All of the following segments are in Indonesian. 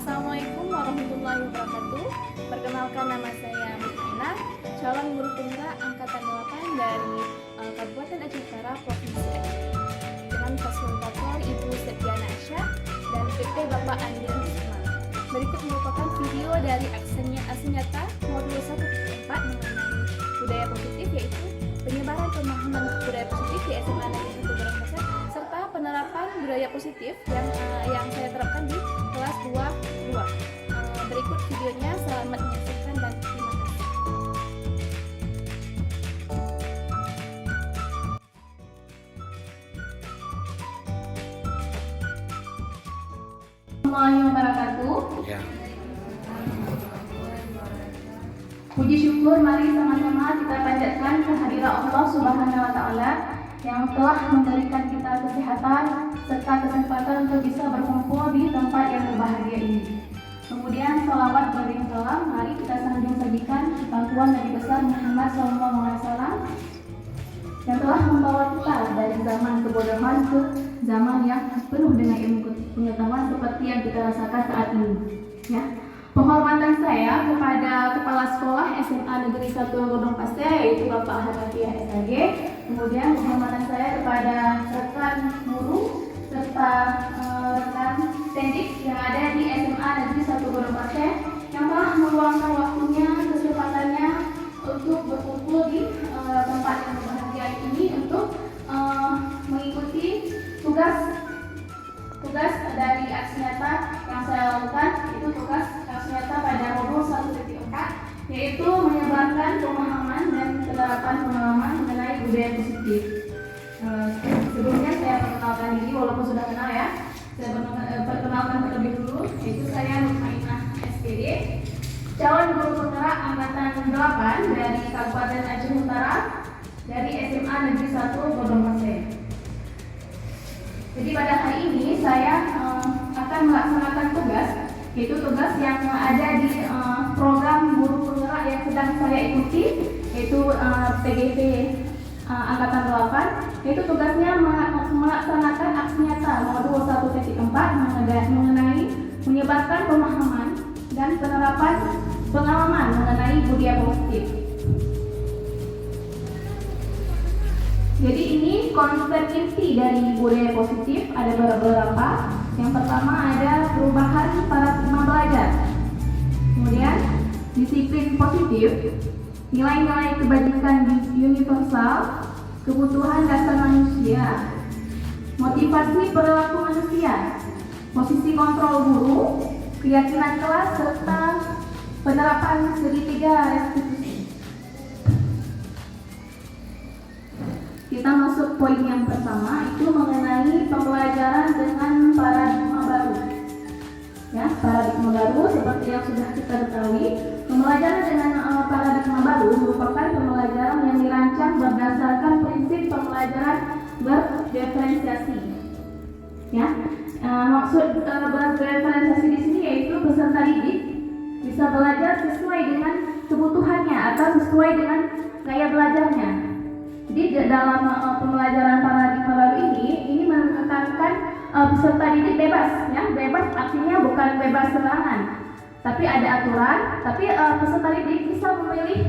Assalamualaikum warahmatullahi wabarakatuh. Perkenalkan, nama saya Mutmainah, calon guru penggerak angkatan 8 dari Kabupaten Aceh Utara, Provinsi Aceh. Dengan fasilitator Ibu Septiana Aisyah dan PT Bapak Andin Ismail. Berikut merupakan video dari aksi nyata modul 1.4 mengenai budaya positif, yaitu penyebaran pemahaman budaya positif di SMA Negeri 1 Gorong Pasir serta penerapan budaya positif yang saya terapkan di kelas 2. Berikut videonya, selamat menyaksikan dan terima kasih. Assalamualaikum wabarakatuh. Ya. Puji syukur mari sama-sama kita panjatkan kehadiran Allah Subhanahu wa taala yang telah memberikan kita kesehatan serta kesempatan untuk bisa berkumpul di tempat yang berbahagia ini. Kemudian salawat beriring salam, mari kita sanjung sajikan pangkuan Nabi besar Muhammad SAW yang telah membawa kita dari zaman kebodohan ke zaman yang penuh dengan ilmu pengetahuan seperti yang kita rasakan saat ini. Ya. Penghormatan saya kepada Kepala Sekolah SMA Negeri 1 Gorong Pasir, yaitu Bapak Hanafiah SAG. Kemudian penghormatan saya kepada rekan guru serta rekan tendik yang ada di SMA Negeri 1 Gorong Pasir yang telah meluangkan waktunya, kesempatannya untuk berkumpul di tempat yang berbahagia ini untuk mengikuti tugas dari aksi nyata yang saya lakukan. Itu tugas aksi nyata pada modul 1.4, yaitu menyebarkan pemahaman dan penerapan pengalaman mengenai budaya positif. Sebelumnya saya perkenalkan diri, walaupun sudah kenal ya. Saya perkenalkan terlebih dulu, yaitu saya Mutmainah SPD, calon guru penggerak angkatan 8 dari Kabupaten Aceh Utara dari SMA Negeri 1 Gorong Pasir. Jadi pada hari ini saya akan melaksanakan tugas, yaitu tugas yang ada di program guru penggerak yang sedang saya ikuti, yaitu PGP Angkatan 8, yaitu tugasnya melaksanakan aksi nyata modul 1.4 mengenai menyebarkan pemahaman dan penerapan pengalaman mengenai budaya positif. Jadi ini konsep inti dari budaya positif ada beberapa. Yang pertama ada perubahan paradigma belajar. Kemudian disiplin positif, nilai-nilai kebajikan universal, kebutuhan dasar manusia, motivasi perilaku manusia, posisi kontrol guru, keyakinan kelas serta penerapan segitiga restitusi. Kita masuk poin yang pertama, itu mengenai pembelajaran dengan paradigma baru. Ya, paradigma baru seperti yang sudah kita ketahui, pembelajaran dengan paradigma baru merupakan pembelajaran yang dirancang berdasarkan prinsip pembelajaran berdiferensiasi. Ya, maksud berdiferensiasi di sini yaitu peserta didik bisa belajar sesuai dengan kebutuhannya atau sesuai dengan gaya belajarnya. Jadi dalam pembelajaran paradigma baru ini menekankan peserta didik bebas, ya, bebas artinya bukan bebas serangan, tapi ada aturan, tapi peserta didik bisa memilih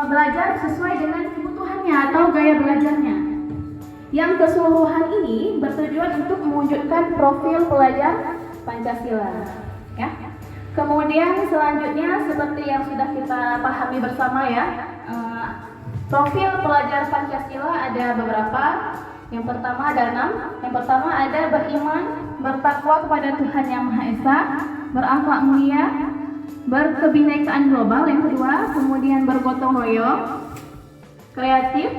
belajar sesuai dengan kebutuhannya atau gaya belajarnya. Yang keseluruhan ini bertujuan untuk mewujudkan profil pelajar Pancasila. Ya. Kemudian selanjutnya seperti yang sudah kita pahami bersama ya. Profil pelajar Pancasila ada beberapa. Yang pertama ada 6. Yang pertama ada beriman, bertakwa kepada Tuhan Yang Maha Esa, berakhlak mulia, berkebinekaan global. Yang kedua, kemudian bergotong royong, kreatif,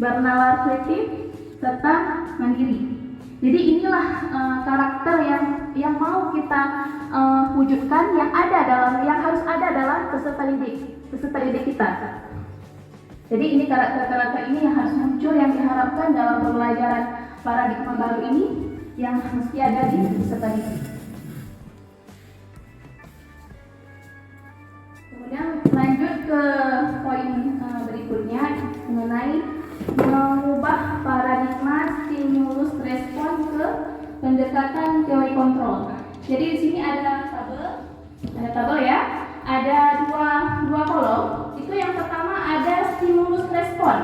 bernalar kreatif, serta mandiri. Jadi inilah karakter yang mau kita wujudkan, yang harus ada dalam peserta didik kita. Jadi ini karakter-karakter ini yang harus muncul, yang diharapkan dalam pembelajaran paradigma baru ini yang mesti ada di peserta didik. Kemudian lanjut ke poin berikutnya mengenai mengubah paradigma stimulus respon ke pendekatan teori kontrol. Jadi di sini ada tabel ya. Ada dua kolom. Itu yang pertama ada stimulus respon.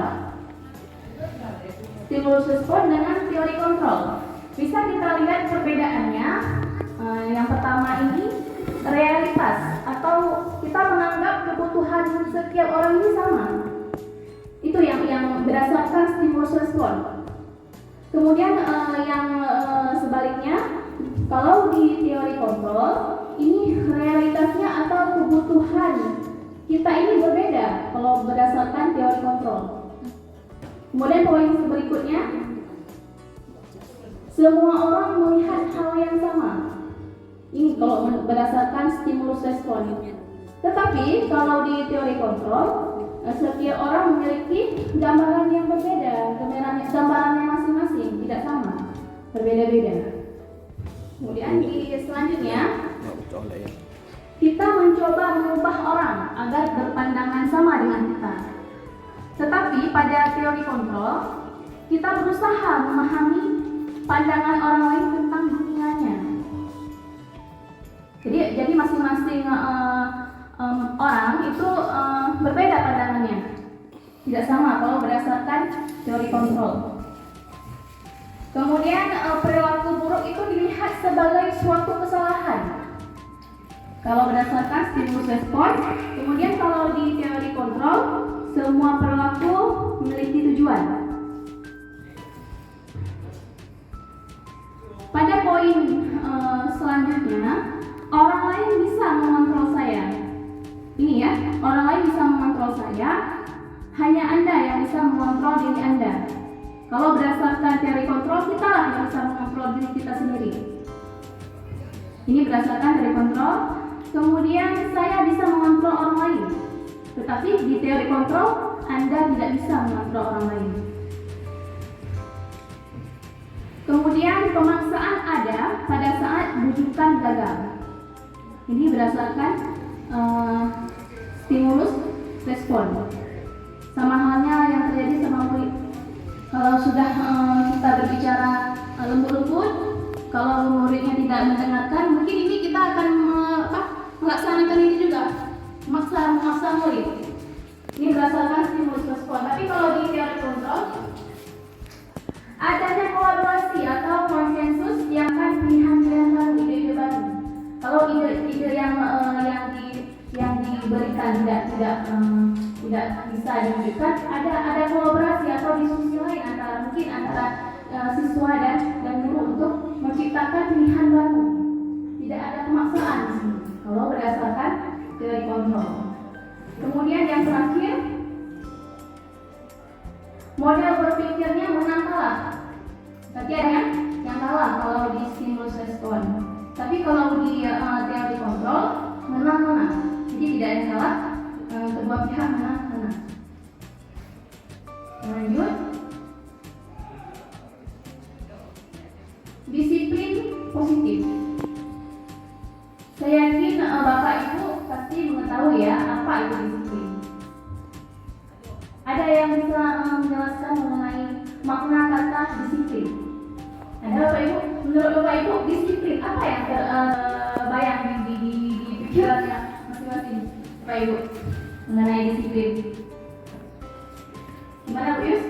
Stimulus respon dengan teori kontrol. Bisa kita lihat perbedaannya. Yang pertama ini realitas atau kita menganggap kebutuhan setiap orang ini sama. Itu yang berdasarkan stimulus respon. Kemudian yang sebaliknya, kalau di teori kontrol ini realitasnya atau kebutuhan kita ini berbeda kalau berdasarkan teori kontrol. Kemudian poin berikutnya, semua orang melihat hal yang sama. Ini kalau berdasarkan stimulus respon. Tetapi kalau di teori kontrol, setiap orang memiliki gambaran yang berbeda, gambarannya masing-masing, tidak sama, berbeda-beda. Kemudian di selanjutnya, kita mencoba mengubah orang agar berpandangan sama dengan kita. Tetapi pada teori kontrol, kita berusaha memahami pandangan orang lain tentang dunianya. Jadi masing-masing orang itu berbeda pandangannya, tidak sama kalau berdasarkan teori kontrol. Kemudian perilaku buruk itu dilihat sebagai suatu kesalahan kalau berdasarkan stimulus respon. Kemudian kalau di teori kontrol, semua perilaku memiliki tujuan. Pada poin selanjutnya, orang lain bisa mengontrol saya. Ini ya, orang lain bisa mengontrol saya, hanya Anda yang bisa mengontrol diri Anda. Kalau berdasarkan teori kontrol, kita lah yang bisa mengontrol diri kita sendiri. Ini berdasarkan teori kontrol. Kemudian saya bisa mengontrol orang lain, tetapi di teori kontrol Anda tidak bisa mengontrol orang lain. Kemudian pemaksaan ada pada saat bujukan gagal. Ini berdasarkan stimulus respon. Sama halnya yang terjadi sama murid. Kalau sudah kita berbicara lembut-lembut, kalau muridnya tidak mendengarkan, mungkin ini kita akan melaksanakan ini juga, memaksa murid. Ini berdasarkan stimulus respon. Tapi kalau di teori kontrol, adanya kolaborasi atau konsensus yang akan pilihan-pilihan baru, ide-ide baru. Kalau ide-ide yang diberikan tidak bisa diwujudkan, ada kolaborasi atau diskusi lain antara siswa dan guru untuk menciptakan pilihan baru. Tidak ada pemaksaan di sini kalau berdasarkan teori kontrol. Kemudian yang terakhir, model berpikirnya menang kalah. Tadi ada yang kalah kalau di stimulus respon. Tapi kalau di teori kontrol menang. Jadi tidak ada yang kalah, kedua pihak menang. Lanjut. Disiplin positif. Saya yakin Bapak Ibu pasti mengetahui ya apa itu disiplin. Ada yang bisa menjelaskan mengenai makna kata disiplin? Ada Bapak Ibu? Menurut Bapak Ibu disiplin apa yang terbayang di pikirannya masing-masing Bapak Ibu mengenai disiplin? Gimana Bu Yus?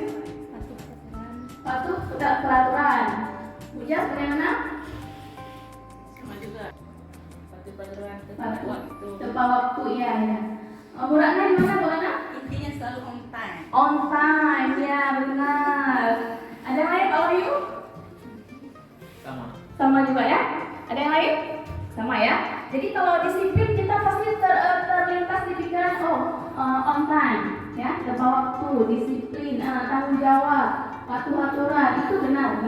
Patuh peraturan. Bu Jas bagaimana? Sama juga. Patuh peraturan, tepat waktu ya. Bu Ratna gimana Bu Ratna? Intinya selalu on time. On time, ya benar. Ada yang lain Pak Wahyu? Sama juga ya? Ada yang lain? Sama ya? Jadi kalau disiplin kita pasti terlintas di pikiran on time, ya, tepat waktu, disiplin, tanggung jawab, patuh aturan, itu benar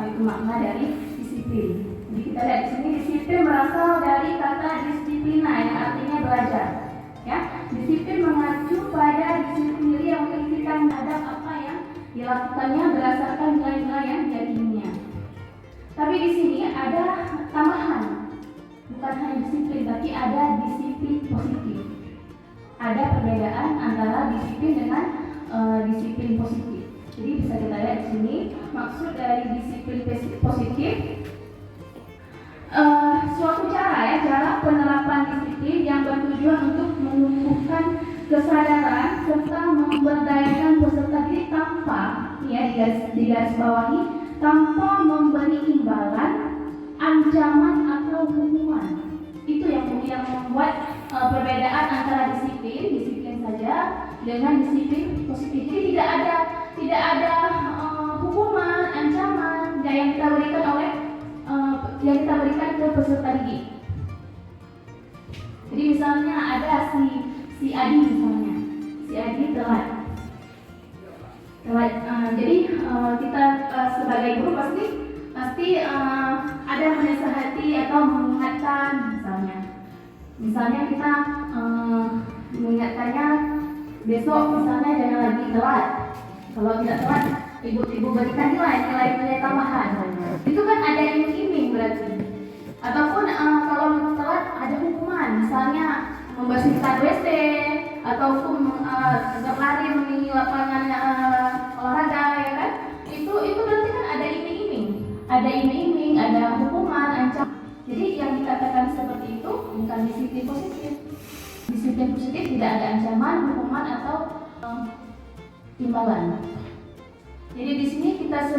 itu makna dari disiplin. Jadi kita lihat di sini disiplin berasal dari kata disiplina yang artinya belajar, ya. Disiplin mengacu pada disiplin diri yang memikirkan terhadap apa yang dilakukannya berdasarkan nilai-nilai yang diyakininya. Tapi di sini ada tambahan, bukan hanya disiplin, tapi ada disiplin positif. Ada perbedaan antara disiplin dengan disiplin positif. Jadi bisa kita lihat di sini maksud dari disiplin positif suatu cara penerapan disiplin yang bertujuan untuk menumbuhkan kesadaran serta memberdayakan peserta didik tanpa, ya di garis bawahi, tanpa memberi imbalan, ancaman atau hukuman. Itu yang membuat perbedaan antara disiplin saja dengan disiplin positif. Jadi tidak ada hukuman, ancaman yang kita berikan ke peserta didik. Jadi misalnya ada si Adi telat. Jadi kita sebagai guru pasti ada menasihati atau mengingatkan, misalnya kita mengingatkannya besok misalnya jangan lagi telat. Kalau tidak telat, ibu berikan nilai tambahan. Itu kan ada iming-iming berarti. Ataupun kalau telat ada hukuman, misalnya membersihkan WC ataupun berlari di lapangan olahraga, ya kan? Itu berarti kan ada iming-iming, ada hukuman, ancaman. Jadi yang dikatakan seperti itu bukan disiplin positif. Disiplin positif tidak ada ancaman, hukuman atau imbalan. Jadi di sini kita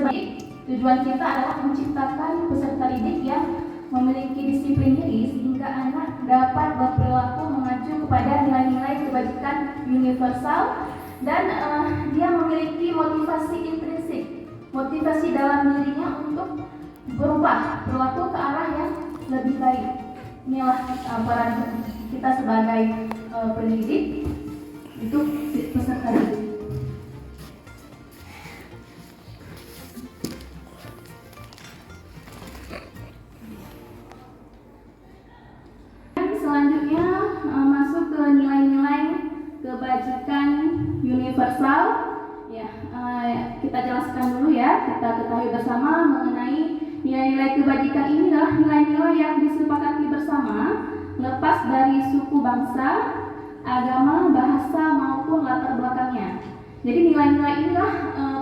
tujuan kita adalah menciptakan peserta didik yang memiliki disiplin diri sehingga anak dapat berperilaku mengacu kepada nilai-nilai kebajikan universal dan dia memiliki motivasi intrinsik, motivasi dalam dirinya untuk berubah perilaku ke arah yang lebih baik. Inilah peran kita sebagai pendidik itu peserta didik. Selanjutnya masuk ke nilai-nilai kebajikan universal. Ya, kita jelaskan dulu ya. Kita ketahui bersama mengenai nilai-nilai kebajikan ini adalah nilai-nilai yang disepakati bersama, lepas dari suku bangsa, agama, bahasa maupun latar belakangnya. Jadi nilai-nilai inilah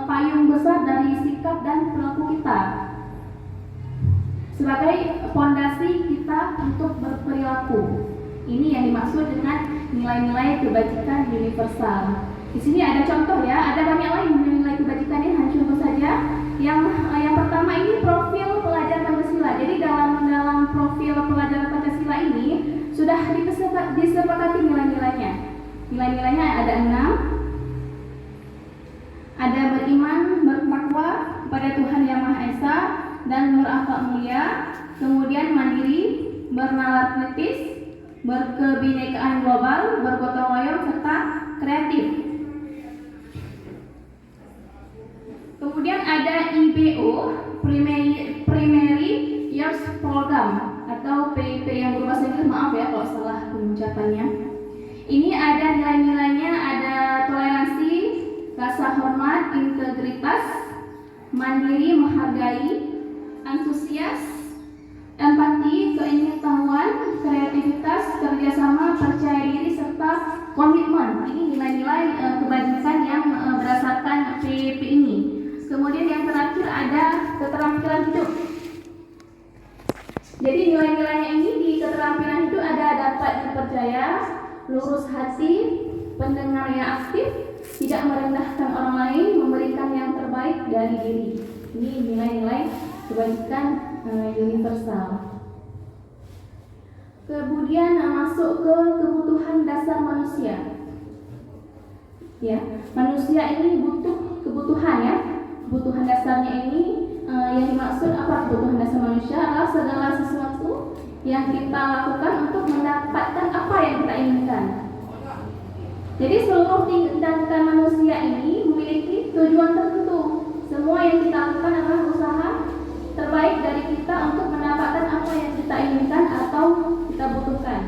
payung besar dari sikap dan perilaku kita sebagai fondasi kita untuk berperilaku. Ini yang dimaksud dengan nilai-nilai kebajikan universal. Di sini ada contoh ya, ada banyak lain nilai-nilai kebajikan ini, hanya contoh saja. Yang pertama ini profil pelajar Pancasila. Jadi dalam profil pelajar Pancasila ini sudah disepakati nilai-nilainya. Nilai-nilainya ada 6. Ada beriman, bertakwa kepada Tuhan Yang Maha Esa dan berakhlak mulia, kemudian mandiri, bernalar kritis, berkebinekaan global, bergotong royong serta kreatif. Kemudian ada IBO, Primary Years Program atau PIP yang berbahasa Inggris, maaf ya kalau salah pengucapannya. Ini ada nilai-nilainya, ada toleransi, rasa hormat, integritas, mandiri, menghargai, antusias, empati, keingintahuan, kreativitas, kerjasama, percaya diri, serta komitmen. Ini nilai-nilai kebajikan yang berdasarkan PIP ini. Kemudian yang terakhir ada keterampilan hidup. Jadi nilai-nilainya ini di keterampilan hidup ada dapat dipercaya, lurus hati, pendengar yang aktif, tidak merendahkan orang lain, memberikan yang terbaik dari diri. Ini nilai-nilai kebajikan universal. Kemudian masuk ke kebutuhan dasar manusia. Ya, manusia ini butuh kebutuhan ya. Kebutuhan dasarnya ini yang dimaksud apa? Kebutuhan dasar manusia adalah segala sesuatu yang kita lakukan untuk mendapatkan apa yang kita inginkan. Jadi seluruh tindakan manusia ini memiliki tujuan tertentu. Semua yang kita lakukan adalah usaha terbaik dari kita untuk mendapatkan apa yang kita inginkan atau kita butuhkan.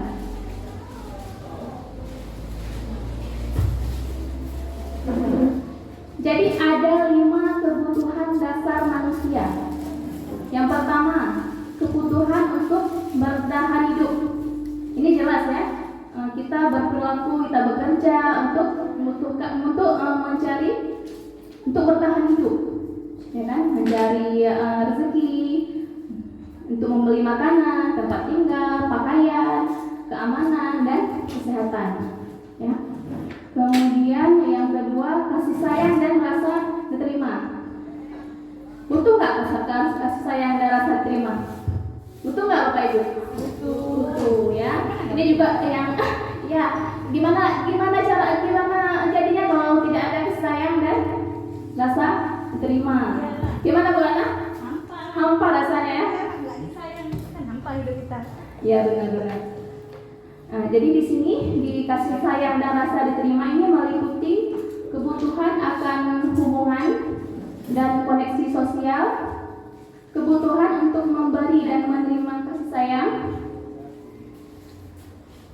Jadi ada 5 kebutuhan dasar manusia. Yang pertama, kebutuhan untuk bertahan hidup. Ini jelas ya. Kita berperilaku, kita bekerja untuk mencari, untuk bertahan hidup, ya kan? Mencari rezeki, untuk membeli makanan, tempat tinggal, pakaian, keamanan, dan kesehatan. Ya. Kemudian yang kedua, kasih sayang dan rasa diterima. Butuh nggak kasih sayang dan rasa diterima? Butuh nggak Bapak Ibu? Butuh ya. Ini juga yang ya gimana jadinya kalau tidak ada kasih sayang dan rasa diterima? Gimana Bu Lana? Hampa rasanya ya. Nampak hidup kita. Ya benar-benar. Nah, jadi di sini dikasih sayang dan rasa diterima ini meliputi kebutuhan akan hubungan dan koneksi sosial, kebutuhan untuk memberi dan menerima kasih sayang,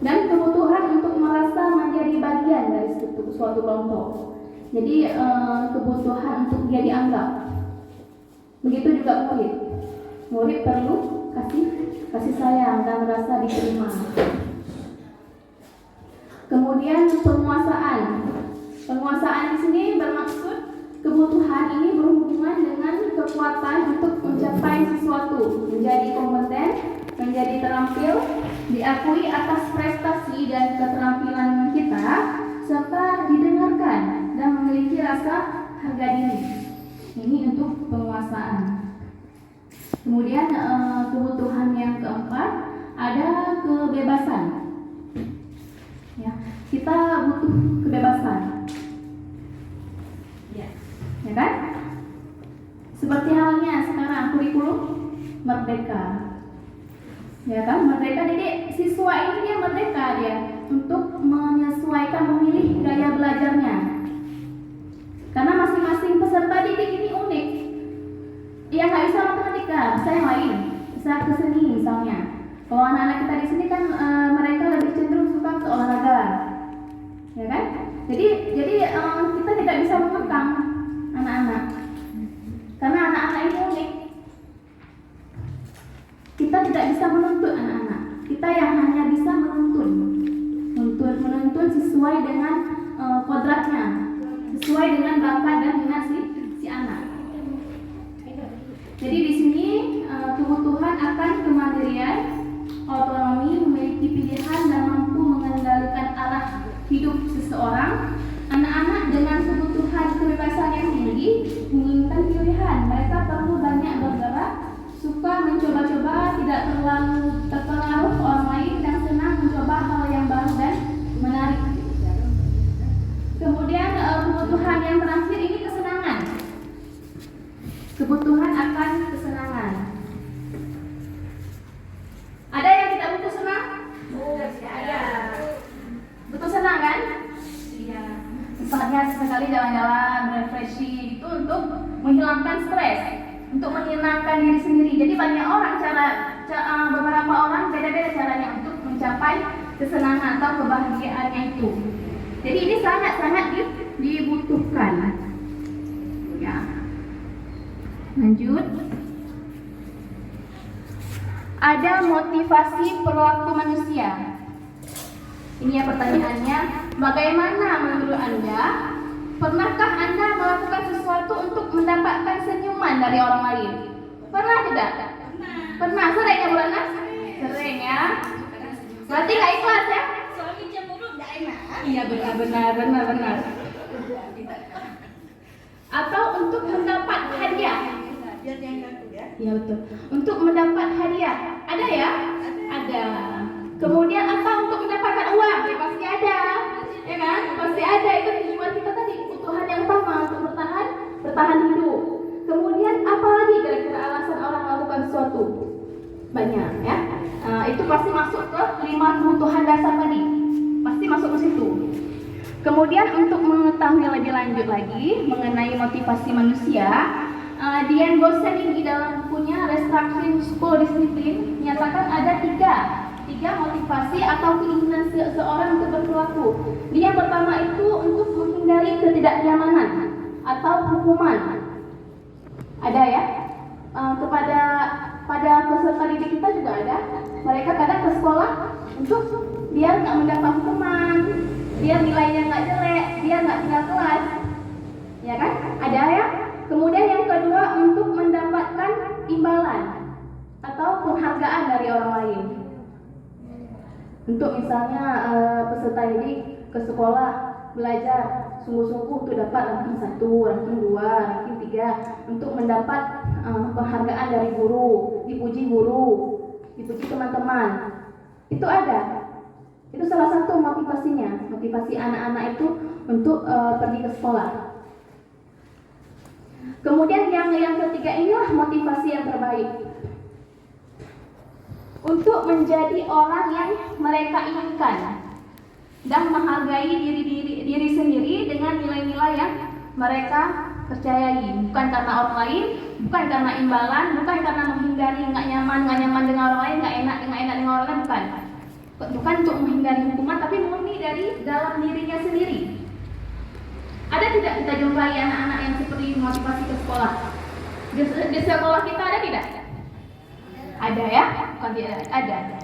dan kebutuhan untuk merasa menjadi bagian dari suatu kelompok. Jadi kebutuhan untuk dia dianggap. Begitu juga murid. Murid perlu kasih sayang dan rasa diterima. Kemudian penguasaan. Penguasaan di sini bermaksud kebutuhan ini berhubungan dengan kekuatan untuk mencapai sesuatu, menjadi kompeten, menjadi terampil, diakui atas prestasi dan keterampilan kita, serta didengarkan dan memiliki rasa harga diri. Ini untuk penguasaan. Kemudian kebutuhan yang keempat ada kebebasan. Ya, kita butuh kebebasan. Ya kan? Seperti halnya sekarang kurikulum merdeka. Ya kan? Merdeka, jadi siswa ini dia merdeka dia untuk menyesuaikan, memilih gaya belajarnya. Karena masing-masing peserta didik ini unik. Yang nggak bisa matematika, bisa yang lain, bisa ke seni misalnya. Kalau anak-anak kita di sini kan mereka lebih cenderung suka ke olahraga, ya kan? Jadi kita tidak bisa mengekang anak-anak, karena anak-anak ini unik. Kita tidak bisa menuntut anak-anak. Kita yang hanya bisa menuntun sesuai dengan kodratnya, sesuai dengan bakat dan minat si anak. Jadi di sini kebutuhan akan kemandirian, otonomi, memiliki pilihan dan mampu mengendalikan arah hidup seseorang. Anak-anak dengan kebutuhan kebebasan yang tinggi menginginkan pilihan. Mereka perlu banyak bergerak, suka mencoba-coba, tidak terlalu terpengaruh orang lain, dan senang mencoba hal yang baru dan menarik. Kemudian kebutuhan yang terakhir ini kesenangan. Kebutuhan akan kesenangan. Ada yang tidak butuh senang? Ada. Butuh senang kan? Iya. Misalnya sekali jalan-jalan, refreshing itu untuk menghilangkan stres, untuk menyenangkan diri sendiri. Jadi banyak orang beberapa orang beda-beda caranya untuk mencapai kesenangan atau kebahagiaannya itu. Jadi ini sangat-sangat dibutuhkan. Ya. Lanjut. Ada motivasi perilaku manusia. Ini ya pertanyaannya, bagaimana menurut Anda? Pernahkah Anda melakukan sesuatu untuk mendapatkan senyuman dari orang lain? Pernah tidak? Pernah. Sering ya bulan Nas? Sering ya. Berarti nggak ikhlas ya? Suami cemburu nggak enak. Iya benar. Atau untuk mendapat hadiah? Biar yang ngaku ya. Iya betul. Untuk mendapat hadiah, ada ya? Ada. Kemudian apa untuk mendapatkan uang? Ya pasti ada, ya kan? Pasti ada. Itu tujuan kita tadi, kebutuhan yang utama untuk bertahan hidup. Kemudian apa lagi kira-kira alasan orang melakukan sesuatu? Banyak ya. Itu pasti masuk ke 5 kebutuhan dasar tadi. Pasti masuk ke situ. Kemudian untuk mengetahui lebih lanjut lagi mengenai motivasi manusia, Dian Gosling di dalam bukunya Restructuring 10 Disiplin menyatakan ada tiga motivasi atau keinginan seseorang untuk berperilaku. Yang pertama itu untuk menghindari ketidaknyamanan atau hukuman. Ada ya? Pada peserta didik kita juga ada. Mereka kadang ke sekolah untuk biar nggak mendapat hukuman, biar nilainya nggak jelek, biar nggak tinggal kelas, ya kan? Ada ya? Kemudian yang kedua untuk mendapatkan imbalan atau atau penghargaan dari orang lain. Untuk misalnya peserta didik ke sekolah belajar sungguh-sungguh untuk dapat ranking 1, ranking 2, ranking 3 untuk mendapat penghargaan dari guru, dipuji guru, dipuji teman-teman. Itu ada. Itu salah satu motivasinya, motivasi anak-anak itu untuk pergi ke sekolah. Kemudian yang ketiga inilah motivasi yang terbaik. Untuk menjadi orang yang mereka inginkan dan menghargai diri sendiri dengan nilai-nilai yang mereka percayai, bukan karena orang lain, bukan karena imbalan, bukan karena menghindari nggak nyaman dengan orang lain, nggak enak dengan orang lain, bukan untuk menghindari hukuman, tapi murni dari dalam dirinya sendiri. Ada tidak kita jumpai anak-anak yang seperti motivasi ke sekolah? Di sekolah kita ada tidak? Ada ya? Bukan tidak ada.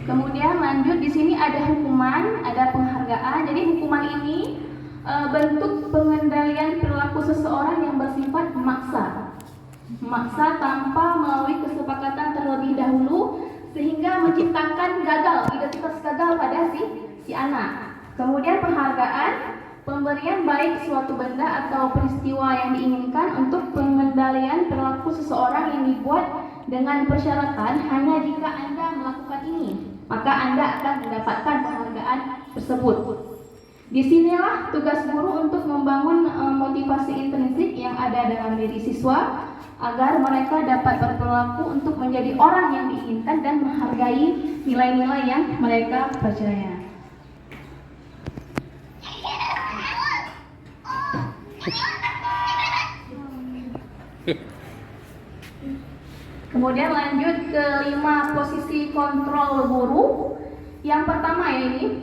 Kemudian lanjut, di sini ada hukuman, ada penghargaan. Jadi hukuman ini bentuk pengendalian perilaku seseorang yang bersifat memaksa tanpa melalui kesepakatan terlebih dahulu, sehingga menciptakan identitas gagal pada si anak. Kemudian penghargaan, pemberian baik suatu benda atau peristiwa yang diinginkan untuk pengendalian perilaku seseorang yang dibuat dengan persyaratan hanya jika Anda melakukan ini, maka Anda akan mendapatkan penghargaan tersebut. Disinilah tugas guru untuk membangun motivasi intrinsik yang ada dalam diri siswa agar mereka dapat berperilaku untuk menjadi orang yang diinginkan dan menghargai nilai-nilai yang mereka percaya. Kemudian lanjut ke 5 posisi kontrol guru. Yang pertama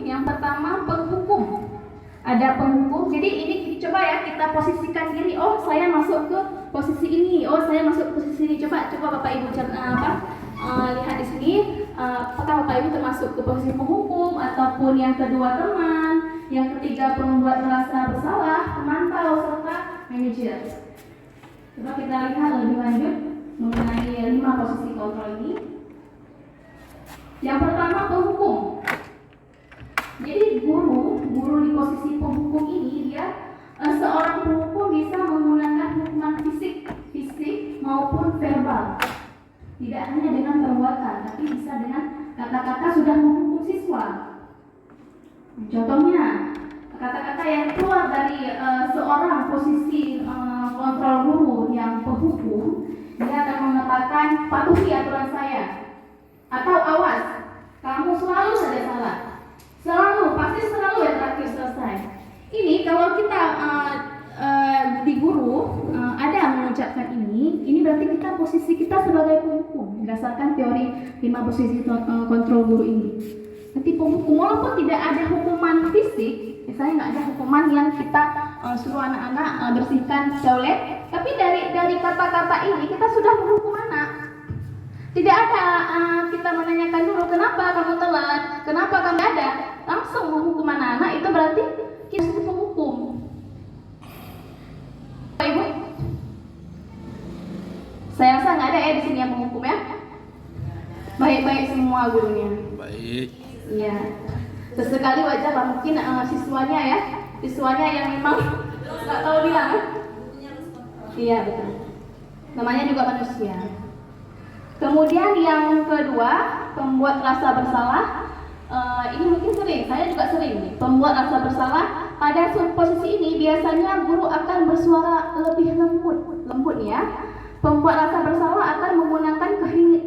yang pertama penghukum. Ada penghukum. Jadi ini coba ya kita posisikan diri. Oh, saya masuk ke posisi ini. Oh, saya masuk ke posisi ini. Coba Bapak Ibu lihat di sini. Apakah Bapak Ibu termasuk ke posisi penghukum ataupun yang kedua teman, yang ketiga pembuat merasa bersalah, pemantau serta manajer. Coba kita lihat lebih lanjut mengenai 5 posisi kontrol ini. Yang pertama penghukum. Jadi guru di posisi penghukum ini dia seorang penghukum bisa menggunakan hukuman fisik maupun verbal. Tidak hanya dengan perbuatan, tapi bisa dengan kata-kata sudah menghukum siswa. Contohnya kata-kata yang keluar dari seorang posisi kontrol guru yang penghukum, dia akan mengatakan patuhi aturan saya, atau awas, kamu selalu saja salah, pasti selalu yang terakhir selesai. Ini kalau kita di guru ada mengucapkan ini berarti posisi kita sebagai penghukum berdasarkan teori 5 posisi kontrol guru ini. Nanti penghukum walaupun tidak ada hukuman fisik, misalnya nggak ada hukuman yang kita suruh anak-anak bersihkan toilet, tapi dari kata-kata ini kita sudah menghukum anak. Tidak ada kita menanyakan dulu kenapa kamu telat, kenapa kamu ada, langsung menghukum anak-anak, itu berarti kita sudah menghukum. Pak Ibu, saya rasa nggak ada ya di sini yang menghukum ya. Baik-baik semua gurunya. Baik. Iya. Sesekali wajar lah mungkin siswanya yang memang nggak tahu bilang. Iya betul. Namanya juga manusia. Kemudian yang kedua, pembuat rasa bersalah. Ini mungkin sering, saya juga sering nih. Pembuat rasa bersalah. Pada posisi ini biasanya guru akan bersuara lebih lembut ya. Pembuat rasa bersalah akan menggunakan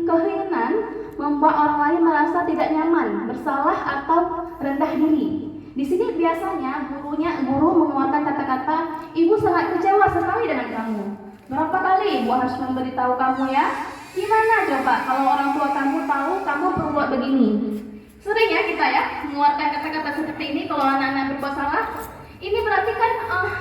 keheningan, membuat orang lain merasa tidak nyaman, bersalah atau rendah diri. Di sini biasanya guru mengeluarkan kata-kata, "Ibu sangat kecewa sekali dengan kamu. Berapa kali ibu harus memberitahu kamu ya? Gimana coba kalau orang tua kamu tahu kamu berbuat begini?" Sering ya kita ya mengeluarkan kata-kata seperti ini kalau anak-anak berbuat salah. Ini berarti kan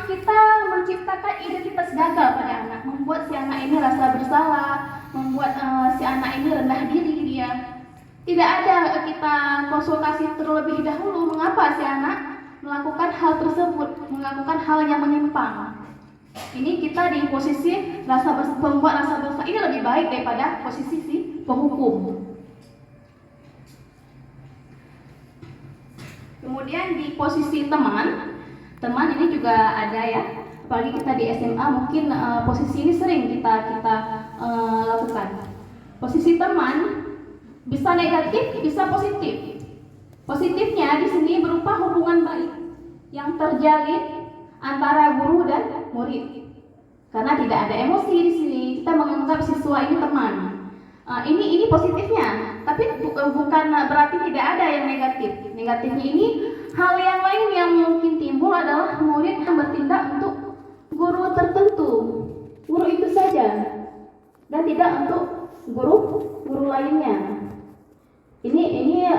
kita menciptakan identitas gagal pada anak, membuat si anak ini rasa bersalah, membuat si anak ini rendah diri dia. Tidak ada kita konsultasi terlebih dahulu mengapa si anak melakukan hal tersebut, melakukan hal yang menyimpang. Ini kita di posisi pembuat rasa bersalah ini lebih baik daripada posisi si penghukum. Kemudian di posisi teman ini juga ada ya. Apalagi kita di SMA mungkin posisi ini sering kita lakukan. Posisi teman bisa negatif, bisa positif. Positifnya di sini berupa hubungan baik yang terjalin antara guru dan murid. Karena tidak ada emosi di sini, kita menganggap siswa ini teman. Ini positifnya, tapi bukan berarti tidak ada yang negatif. Negatifnya ini hal yang lain yang mungkin timbul adalah murid yang bertindak untuk guru tertentu, guru itu saja, dan tidak untuk guru lainnya. Ini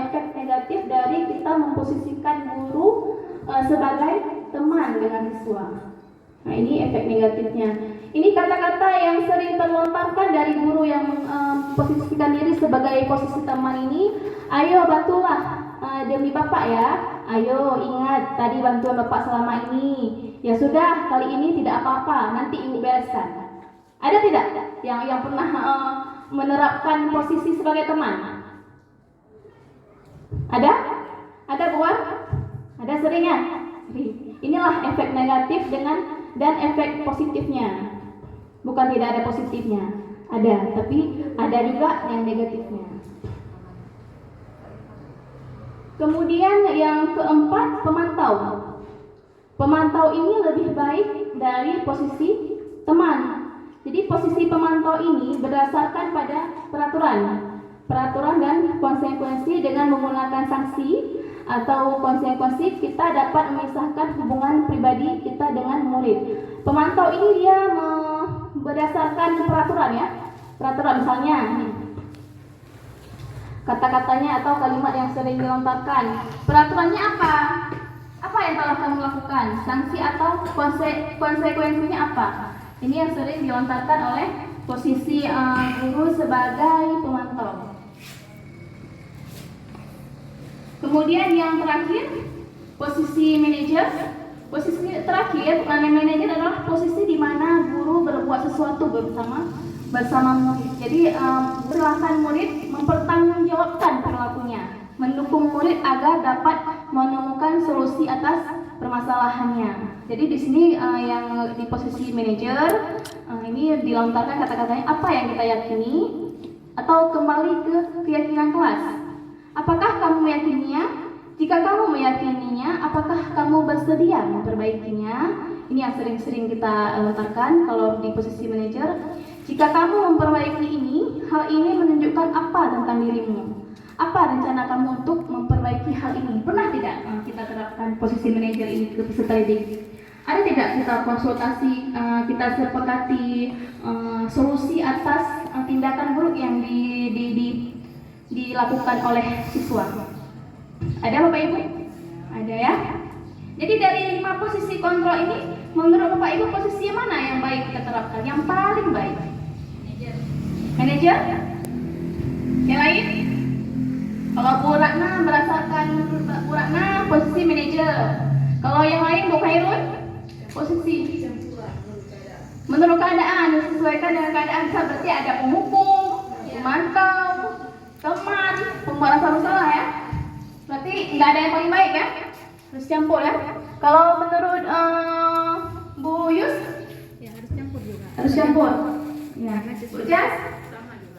efek negatif dari kita memposisikan guru sebagai teman dengan siswa. Nah, ini efek negatifnya. Ini kata-kata yang sering terlontarkan dari guru yang memposisikan diri sebagai posisi teman ini. Ayo bantulah demi Bapak ya. Ayo ingat tadi bantuan Bapak selama ini. Ya sudah, kali ini tidak apa-apa, nanti Ibu bereskan. Ada tidak yang pernah menerapkan posisi sebagai teman? Ada? Ada buat? Ada seringnya? Inilah efek negatif dan efek positifnya. Bukan tidak ada positifnya, ada, tapi ada juga yang negatifnya. Kemudian yang keempat, pemantau. Pemantau ini lebih baik dari posisi teman. Jadi posisi pemantau ini berdasarkan pada peraturan dan konsekuensi. Dengan menggunakan sanksi atau konsekuensi kita dapat memisahkan hubungan pribadi kita dengan murid. Pemantau ini dia berdasarkan peraturan ya. Peraturan misalnya kata-katanya atau kalimat yang sering dilontarkan. Peraturannya apa? Apa yang telah kamu lakukan? Sanksi atau konsekuensinya apa? Ini yang sering dilontarkan oleh posisi guru sebagai pemantau. Kemudian yang terakhir, posisi manajer. Posisi terakhir, manajer adalah posisi di mana guru berbuat sesuatu bersama murid. Jadi silakan murid mempertanggungjawabkan perilakunya, mendukung murid agar dapat menemukan solusi atas permasalahannya. Jadi di sini yang di posisi manajer ini dilontarkan kata-katanya apa yang kita yakini atau kembali ke keyakinan kelas. Apakah kamu meyakininya? Jika kamu meyakininya, apakah kamu bersedia memperbaikinya? Ini yang sering-sering kita lontarkan kalau di posisi manajer. Jika kamu memperbaiki ini, hal ini menunjukkan apa tentang dirimu? Apa rencana kamu untuk memperbaiki hal ini? Pernah tidak kita terapkan posisi manajer ini ke peserta didik? Ada tidak kita konsultasi, kita sepakati solusi atas tindakan buruk yang dilakukan oleh siswa? Ada Bapak Ibu? Ada ya? Jadi dari 5 posisi kontrol ini, menurut Bapak Ibu posisi mana yang baik kita terapkan? Yang paling baik? Manajer? Yang lain? Kalau Bu Ratna berdasarkan Bu Ratna posisi manajer. Kalau yang lain Bu Khairun posisi menurut keadaan, disesuaikan dengan keadaan. Bisa berarti ada penghukum, pemantau, teman, pembuat rasa bersalah ya. Berarti nggak ada yang paling baik ya, harus campur ya. Kalau menurut Bu Yus, Ya harus campur juga. harus campur. Ya, Bu Jas,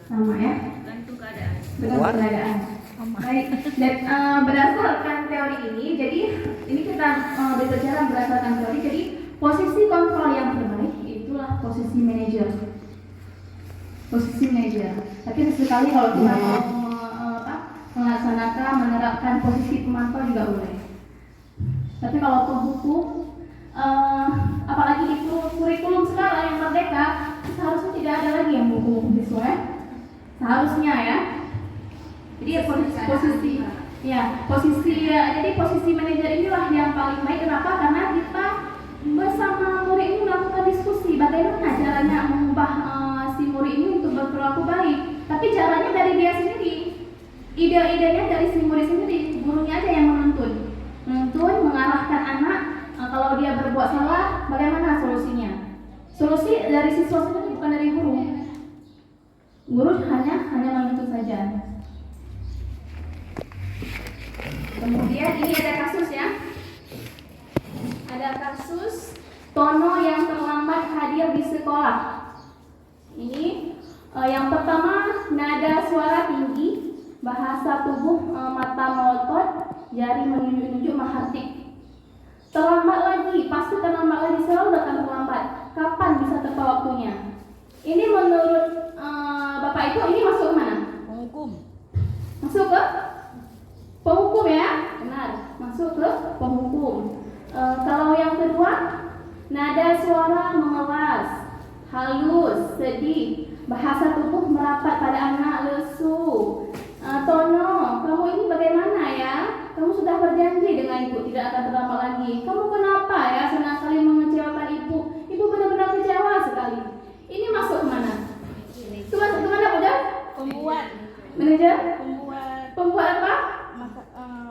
sama ya. Tergantung keadaan. Dengan keadaan. Baik. Dan berdasarkan teori ini, jadi ini kita berbicara berdasarkan teori. Jadi posisi kontrol yang terbaik itulah posisi manajer. Posisi manajer. Tapi sesekali kalau kita melaksanakan, menerapkan posisi pemantau juga boleh. Tapi kalau penghukum, apalagi di kurikulum sekarang yang merdeka, seharusnya tidak ada lagi yang menghukum siswa ya. Seharusnya ya. Jadi posisi manajer inilah yang paling baik. Kenapa? Karena kita bersama murid ini melakukan diskusi bagaimana caranya mengubah si murid ini untuk berperilaku baik. Tapi caranya dari dia sendiri. Ide-idenya dari si murid sendiri, gurunya aja yang menuntun, mengarahkan anak Kalau dia berbuat salah, bagaimana solusinya? Solusi dari siswa saja, bukan dari guru. Guru hanya menuntut saja. Kemudian ini ada kasus ya. Ada kasus Tono yang terlambat hadir di sekolah. Ini yang pertama, nada suara tinggi, bahasa tubuh mata melotot, jari menunjuk-nunjuk mahartik. Terlambat lagi, pasti terlambat lagi, selalu datang terlambat. Kapan bisa tepat waktunya? Ini menurut Bapak Ibu, ini masuk ke mana? Penghukum. Masuk ke penghukum ya? Benar, masuk ke penghukum. Kalau yang kedua, nada suara mengelas, halus, sedih, bahasa tubuh merapat pada anak, lesu. Tono, kamu ini bagaimana ya? Kamu sudah berjanji dengan ibu tidak akan terlambat lagi. Kamu kenapa ya senang sekali mengecewakan ibu? Ibu benar-benar kecewa sekali. Ini masuk kemana? Itu masuk kemana, Bujang? Pembuat. Manajer? Pembuat apa?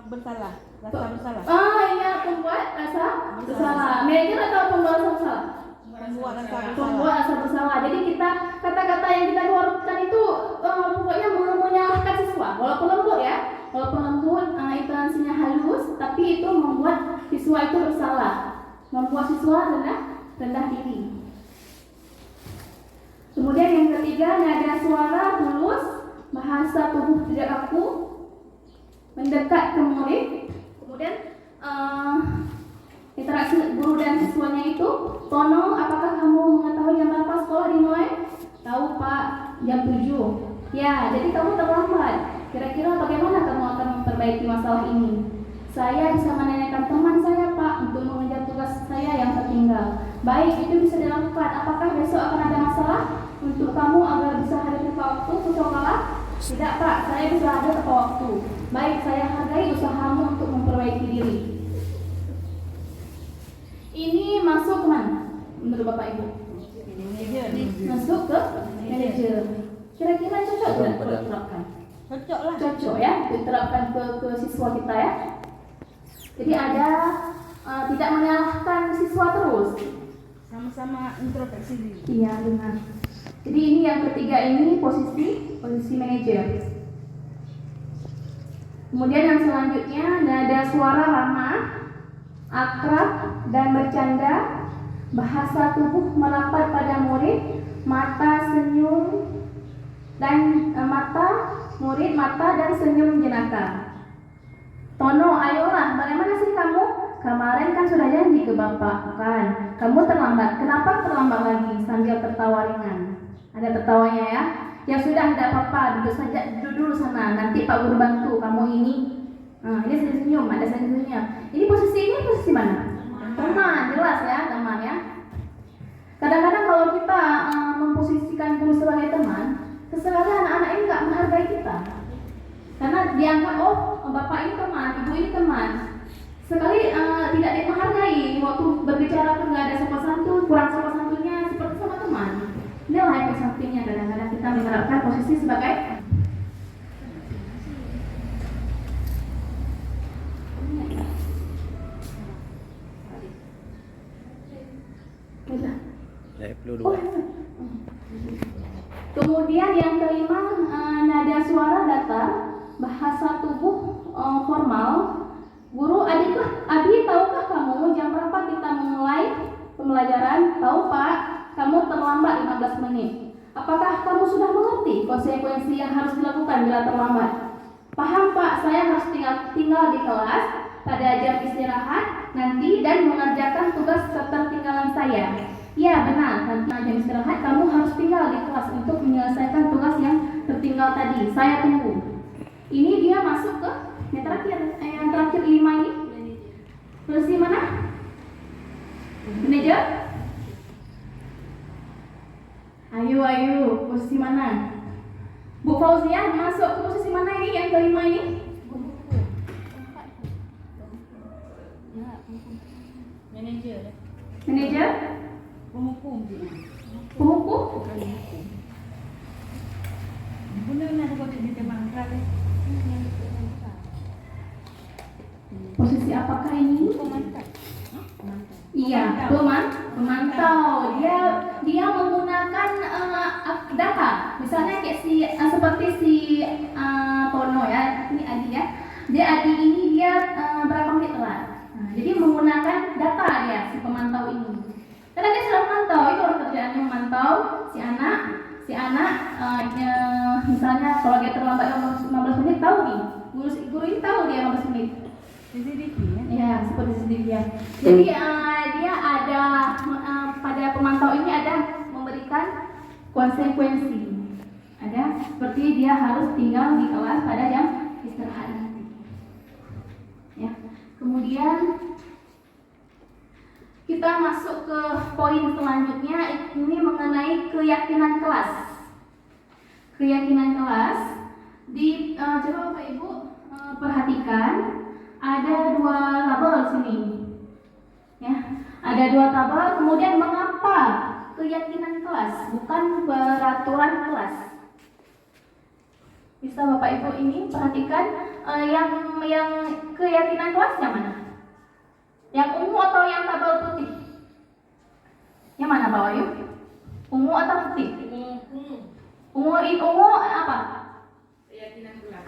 Bersalah. Rasa bersalah. Oh iya, pembuat rasa bersalah. Manajer atau pembuat rasa bersalah? Pembuat rasa bersalah. Pembuat rasa bersalah. Jadi kita kata-kata yang kita keluarkan itu pokoknya menyalahkan siswa. Walaupun lembut ya, walaupun lembut, intonasinya halus, tapi itu membuat siswa itu bersalah, membuat siswa rendah diri. Kemudian yang ketiga, nada suara tulus, bahasa tubuh tidak kaku, mendekat ke murid. Kemudian interaksi guru dan siswanya itu, Tono, apakah kamu mengetahui jam berapa sekolah dimulai? Tahu Pak, jam 7. Ya, jadi kamu terlambat. Kira-kira bagaimana kamu akan memperbaiki masalah ini? Saya bisa menanyakan teman saya Pak untuk mengejar tugas saya yang tertinggal. Baik, itu bisa dilakukan. Apakah besok akan ada masalah untuk kamu agar bisa hadir tepat waktu ke sekolah? Tidak Pak, saya bisa hadir tepat waktu. Baik, saya hargai usahamu untuk memperbaiki diri. Ini masuk ke mana menurut Bapak Ibu? Masuk ke manajer. Kira-kira cocok tidak diterapkan? Cocok lah. Cocok ya, diterapkan ke siswa kita ya. Jadi ada tidak menyalahkan siswa terus. Sama-sama introspeksi diri. Iya benar. Jadi ini yang ketiga ini posisi manajer. Kemudian yang selanjutnya nada suara ramah, akrab dan bercanda, bahasa tubuh merapat pada murid, mata senyum dan mata dan senyum jenaka. Tono, ayolah, bagaimana sih kamu? Kemarin kan sudah janji ke Bapak, kan? Kamu terlambat. Kenapa terlambat lagi? Sambil tertawa ringan. Ada tertawanya ya? Ya sudah, tidak apa-apa. Duduk dulu sana. Nanti Pak Guru bantu. Kamu ini. Ini senyum, ada senyumnya. Ini posisi mana? Teman, jelas ya, teman ya. Kadang-kadang kalau kita memposisikan guru sebagai teman, sebenarnya anak-anak ini nggak menghargai kita. Karena dianggap, oh bapak ini teman, ibu ini teman. Sekali tidak dihargai, waktu berbicara pun nggak ada sopan santun, kurang sopan santunnya seperti sama teman. Inilah efek sampingnya kadang-kadang kita menerapkan posisi sebagai Kemudian yang kelima, nada suara datar, bahasa tubuh formal. Guru, Abi, tahukah kamu jam berapa kita memulai pembelajaran? Tahu Pak, kamu terlambat 15 menit. Apakah kamu sudah mengerti konsekuensi yang harus dilakukan bila terlambat? Paham Pak, saya harus tinggal di kelas pada jam istirahat nanti dan mengerjakan tugas ketertinggalan saya. Ya benar, nanti jam istirahat kamu harus tinggal di kelas untuk menyelesaikan tugas yang tertinggal tadi. Saya tunggu. Ini dia masuk ke yang terakhir 5 ini. Posisi mana? Manajer? Ayo, posisi mana? Bu Fauzia masuk ke posisi mana ini yang kelima ini? Manajer? Penghukum. Posisi apakah ini? Iya, pemantau. Dia menggunakan data. Misalnya kayak seperti si Tono ya, ini Adi ya. Adi ini berapa menit telat. Nah, jadi menggunakan data dia si pemantau ini. Karena dia sudah memantau, itu orang kerjaannya memantau si anak. Misalnya kalau dia terlambat 15 menit tahu nih. Guru ini tahu dia 15 menit. CCTV ya. Ya, seperti CCTV ya. Jadi dia ada pada pemantau ini ada memberikan konsekuensi. Ada seperti dia harus tinggal di kelas pada jam istirahat nanti. Ya. Kemudian kita masuk ke poin selanjutnya, ini mengenai keyakinan kelas. Keyakinan kelas coba Bapak Ibu perhatikan. Ada 2 tabel sini, ya. Ada 2 tabel. Kemudian mengapa keyakinan kelas, bukan peraturan kelas? Bisa Bapak Ibu ini perhatikan yang keyakinan kelas yang mana? Yang ungu atau yang tabel putih? Yang mana Pak Wahyu? Ungu atau putih? Ungu apa?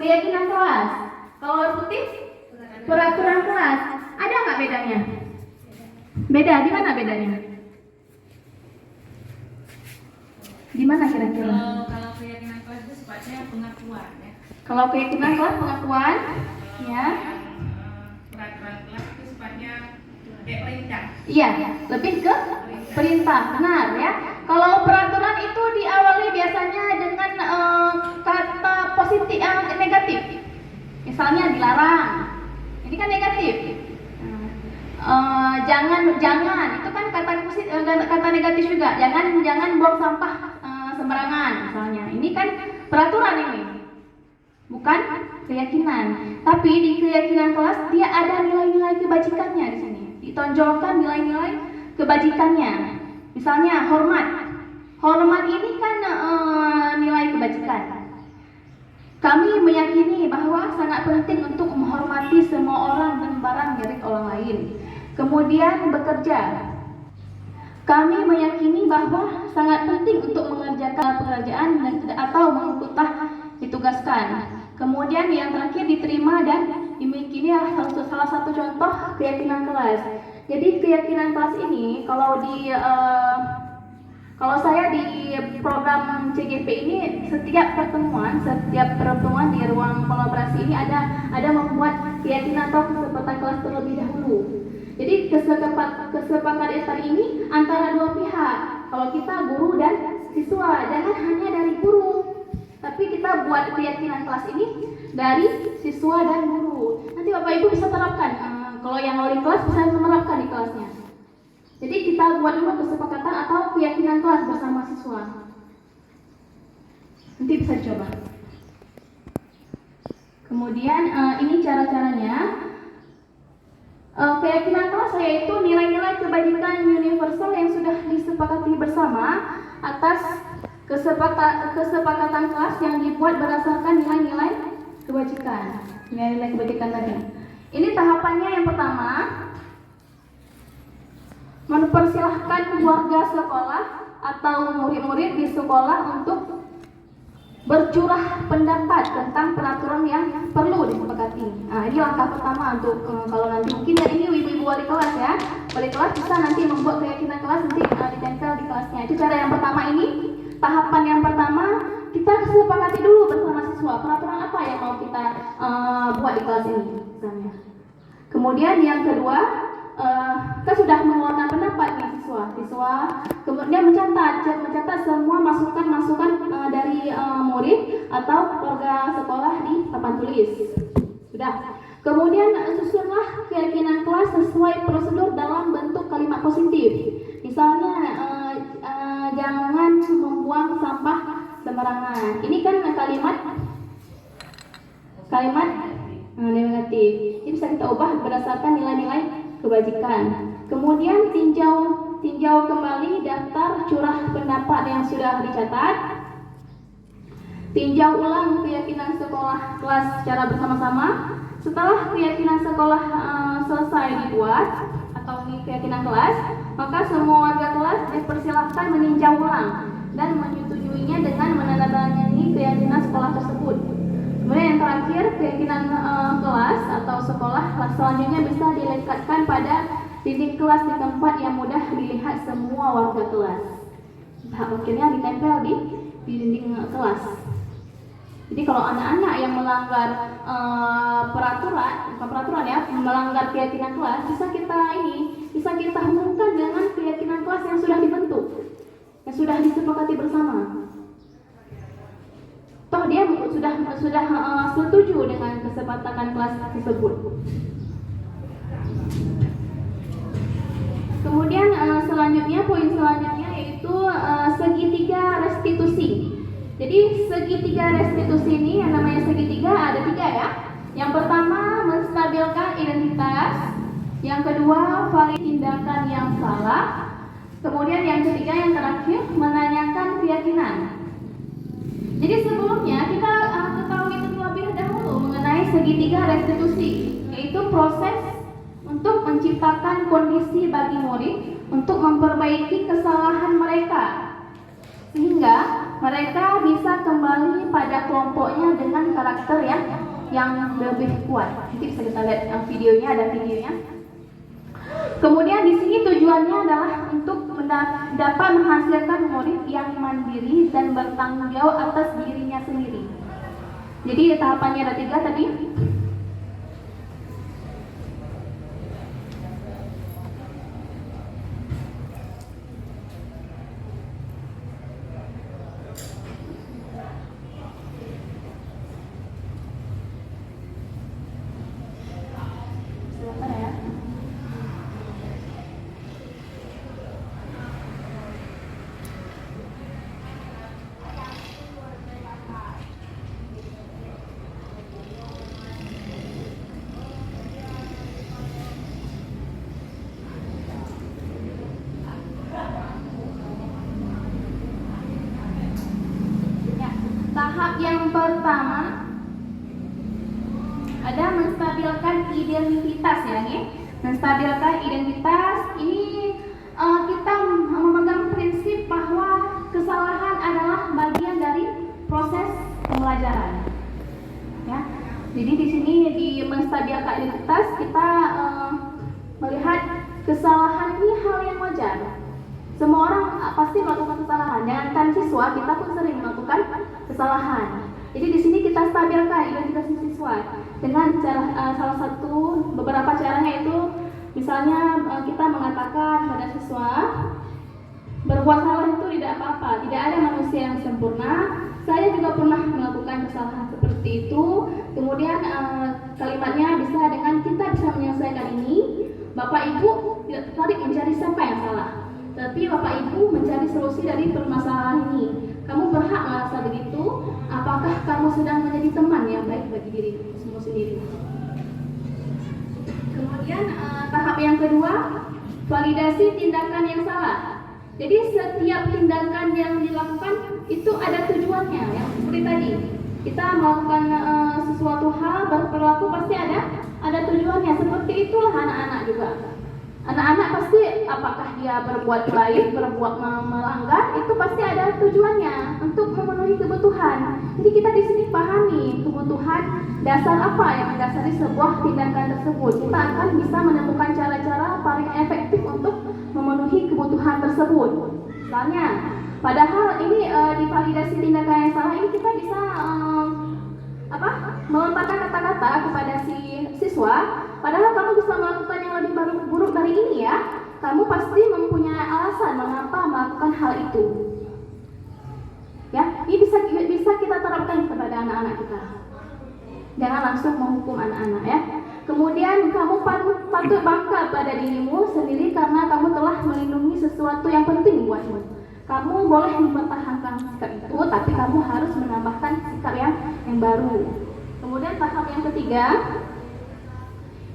Keyakinan kelas. Kalau putih? Peraturan kelas. Ada nggak bedanya? Beda, di mana bedanya? Di mana kira-kira? Kalau keyakinan kelas itu sifatnya pengakuan ya. Kalau keyakinan kelas pengakuan, ya. Peraturan kelas itu sifatnya kayak perintah. Iya, lebih ke perintah, benar ya. Kalau peraturan itu diawali biasanya dengan kata positif, negatif. Misalnya dilarang. Ini kan negatif. Jangan itu kan kata negatif juga. Jangan buang sampah sembarangan misalnya. Ini kan peraturan ini, bukan keyakinan. Tapi di keyakinan kelas dia ada nilai-nilai kebajikannya di sini. Ditonjolkan nilai-nilai kebajikannya. Misalnya hormat. Hormat ini kan nilai kebajikan. Kami meyakini bahwa sangat penting untuk menghormati semua orang dan barang milik orang lain. Kemudian bekerja. Kami meyakini bahwa sangat penting untuk mengerjakan pekerjaan atau mengikutlah ditugaskan. Kemudian yang terakhir diterima dan dimiliki. Ini salah satu contoh keyakinan kelas. Jadi keyakinan kelas ini kalau saya di program CGP ini setiap pertemuan di ruang kolaborasi ini ada membuat keyakinan atau kesepakatan kelas terlebih dahulu. Jadi kesepakatan dasar ini antara 2 pihak. Kalau kita guru dan siswa, jangan hanya dari guru, tapi kita buat keyakinan kelas ini dari siswa dan guru. Nanti Bapak Ibu bisa terapkan. Kalau yang wali kelas bisa menerapkan di kelasnya. Jadi kita buat dulu kesepakatan atau keyakinan kelas bersama siswa. Nanti bisa dicoba. Kemudian ini cara-caranya. Keyakinan kelas yaitu nilai-nilai kebajikan universal yang sudah disepakati bersama atas kesepakatan kelas yang dibuat berdasarkan nilai-nilai kebajikan. Nilai-nilai kebajikan tadi. Ini tahapannya yang pertama. Mempersilahkan warga sekolah atau murid-murid di sekolah untuk bercurah pendapat tentang peraturan yang perlu disepakati. Nah, ini langkah pertama untuk kalau nanti mungkin ya ini ibu-ibu wali kelas ya. Wali kelas bisa nanti membuat keyakinan kelas nanti ditempel di kelasnya. Itu cara yang pertama ini. Tahapan yang pertama kita sepakati dulu bersama siswa peraturan apa yang mau kita buat di kelas ini misalnya. Kemudian yang kedua kita sudah mengeluarkan pendapat nih siswa kemudian mencatat semua masukan dari murid atau warga sekolah di papan tulis. Sudah. Kemudian susunlah keyakinan kelas sesuai prosedur dalam bentuk kalimat positif. Misalnya jangan membuang sampah sembarangan. Ini kan kalimat negatif. Ini bisa kita ubah berdasarkan nilai-nilai kebajikan. Kemudian tinjau kembali daftar curah pendapat yang sudah dicatat. Tinjau ulang keyakinan sekolah kelas secara bersama-sama. Setelah keyakinan sekolah selesai dibuat mengetahui keyakinan kelas, maka semua warga kelas dipersilahkan meninjau ulang dan menyetujuinya dengan menandatangani keyakinan sekolah tersebut. Kemudian yang terakhir, keyakinan kelas atau sekolah selanjutnya bisa dilekatkan pada dinding kelas di tempat yang mudah dilihat semua warga kelas. Tahap akhirnya ditempel di dinding kelas. Jadi kalau anak-anak yang melanggar peraturan ya, melanggar keyakinan kelas, bisa kita hubungkan dengan keyakinan kelas yang sudah dibentuk, yang sudah disepakati bersama. Toh dia sudah setuju dengan kesepakatan kelas tersebut. Kemudian poin selanjutnya yaitu segitiga restitusi. Jadi segitiga restitusi ini yang namanya segitiga ada 3 ya. Yang pertama menstabilkan identitas, yang kedua valid tindakan yang salah, kemudian yang ketiga yang terakhir menanyakan keyakinan. Jadi sebelumnya kita ketahui terlebih dahulu mengenai segitiga restitusi, yaitu proses untuk menciptakan kondisi bagi murid untuk memperbaiki kesalahan mereka sehingga mereka bisa kembali pada kelompoknya dengan karakter yang lebih kuat. Nanti bisa kita lihat videonya, ada videonya. Kemudian di sini tujuannya adalah untuk dapat menghasilkan murid yang mandiri dan bertanggung jawab atas dirinya sendiri. Jadi tahapannya ada 3 tadi. Tahap yang pertama ada menstabilkan identitas ya, nih. Menstabilkan identitas ini kita memegang prinsip bahwa kesalahan adalah bagian dari proses pembelajaran. Ya. Jadi di sini di menstabilkan identitas kita melihat kesalahan ini hal yang wajar. Semua orang pasti melakukan kesalahan. Jangankan siswa, kita pun sering melakukan kesalahan. Jadi di sini kita stabilkan identitas siswa dengan cara beberapa caranya itu, misalnya kita mengatakan pada siswa berbuat salah itu tidak apa-apa, tidak ada manusia yang sempurna. Saya juga pernah melakukan kesalahan seperti itu. Kemudian kalimatnya bisa dengan kita bisa menyelesaikan ini. Bapak Ibu tidak tertarik mencari siapa yang salah, tapi Bapak Ibu mencari solusi dari permasalahan ini. Kamu berhak merasa begitu. Apakah kamu sedang menjadi teman yang baik bagi dirimu sendiri? Kemudian tahap yang kedua, validasi tindakan yang salah. Jadi setiap tindakan yang dilakukan itu ada tujuannya, ya. Seperti tadi, kita melakukan sesuatu hal berperilaku pasti ada tujuannya. Seperti itulah anak-anak juga. Anak-anak pasti apakah dia berbuat baik, berbuat melanggar, itu pasti ada tujuannya untuk memenuhi kebutuhan. Jadi kita di sini pahami kebutuhan dasar apa yang mendasari sebuah tindakan tersebut. Kita akan bisa menemukan cara-cara paling efektif untuk memenuhi kebutuhan tersebut. Misalnya, padahal ini di validasi tindakan yang salah ini kita bisa melontarkan kata-kata kepada si siswa. Padahal kamu bisa melakukan yang lebih buruk dari ini ya. Kamu pasti mempunyai alasan mengapa melakukan hal itu. Ya, ini bisa kita terapkan kepada anak-anak kita. Jangan langsung menghukum anak-anak ya. Kemudian kamu patut bangga pada dirimu sendiri karena kamu telah melindungi sesuatu yang penting buatmu. Kamu boleh mempertahankan sikap itu, tapi kamu harus menambahkan sikap yang baru. Kemudian tahap yang ketiga,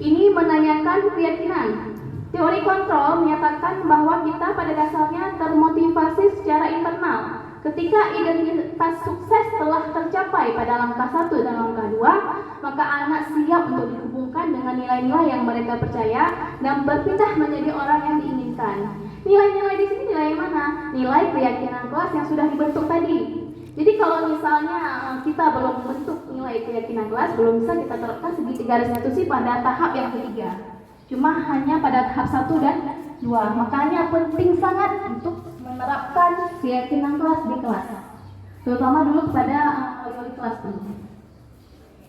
ini menanyakan keyakinan. Teori kontrol menyatakan bahwa kita pada dasarnya termotivasi secara internal. Ketika identitas sukses telah tercapai pada langkah 1 dan langkah 2, tua, maka anak siap untuk dihubungkan dengan nilai-nilai yang mereka percaya dan berpindah menjadi orang yang diinginkan. Nilai-nilai di sini nilai yang mana? Nilai keyakinan kelas yang sudah dibentuk tadi. Jadi kalau misalnya kita belum membentuk nilai keyakinan kelas, belum bisa kita terapkan segitiga restitusi pada tahap yang ketiga. Cuma hanya pada tahap 1 dan 2. Makanya penting sangat untuk menerapkan keyakinan kelas di kelas. Terutama dulu kepada wali kelas dulu.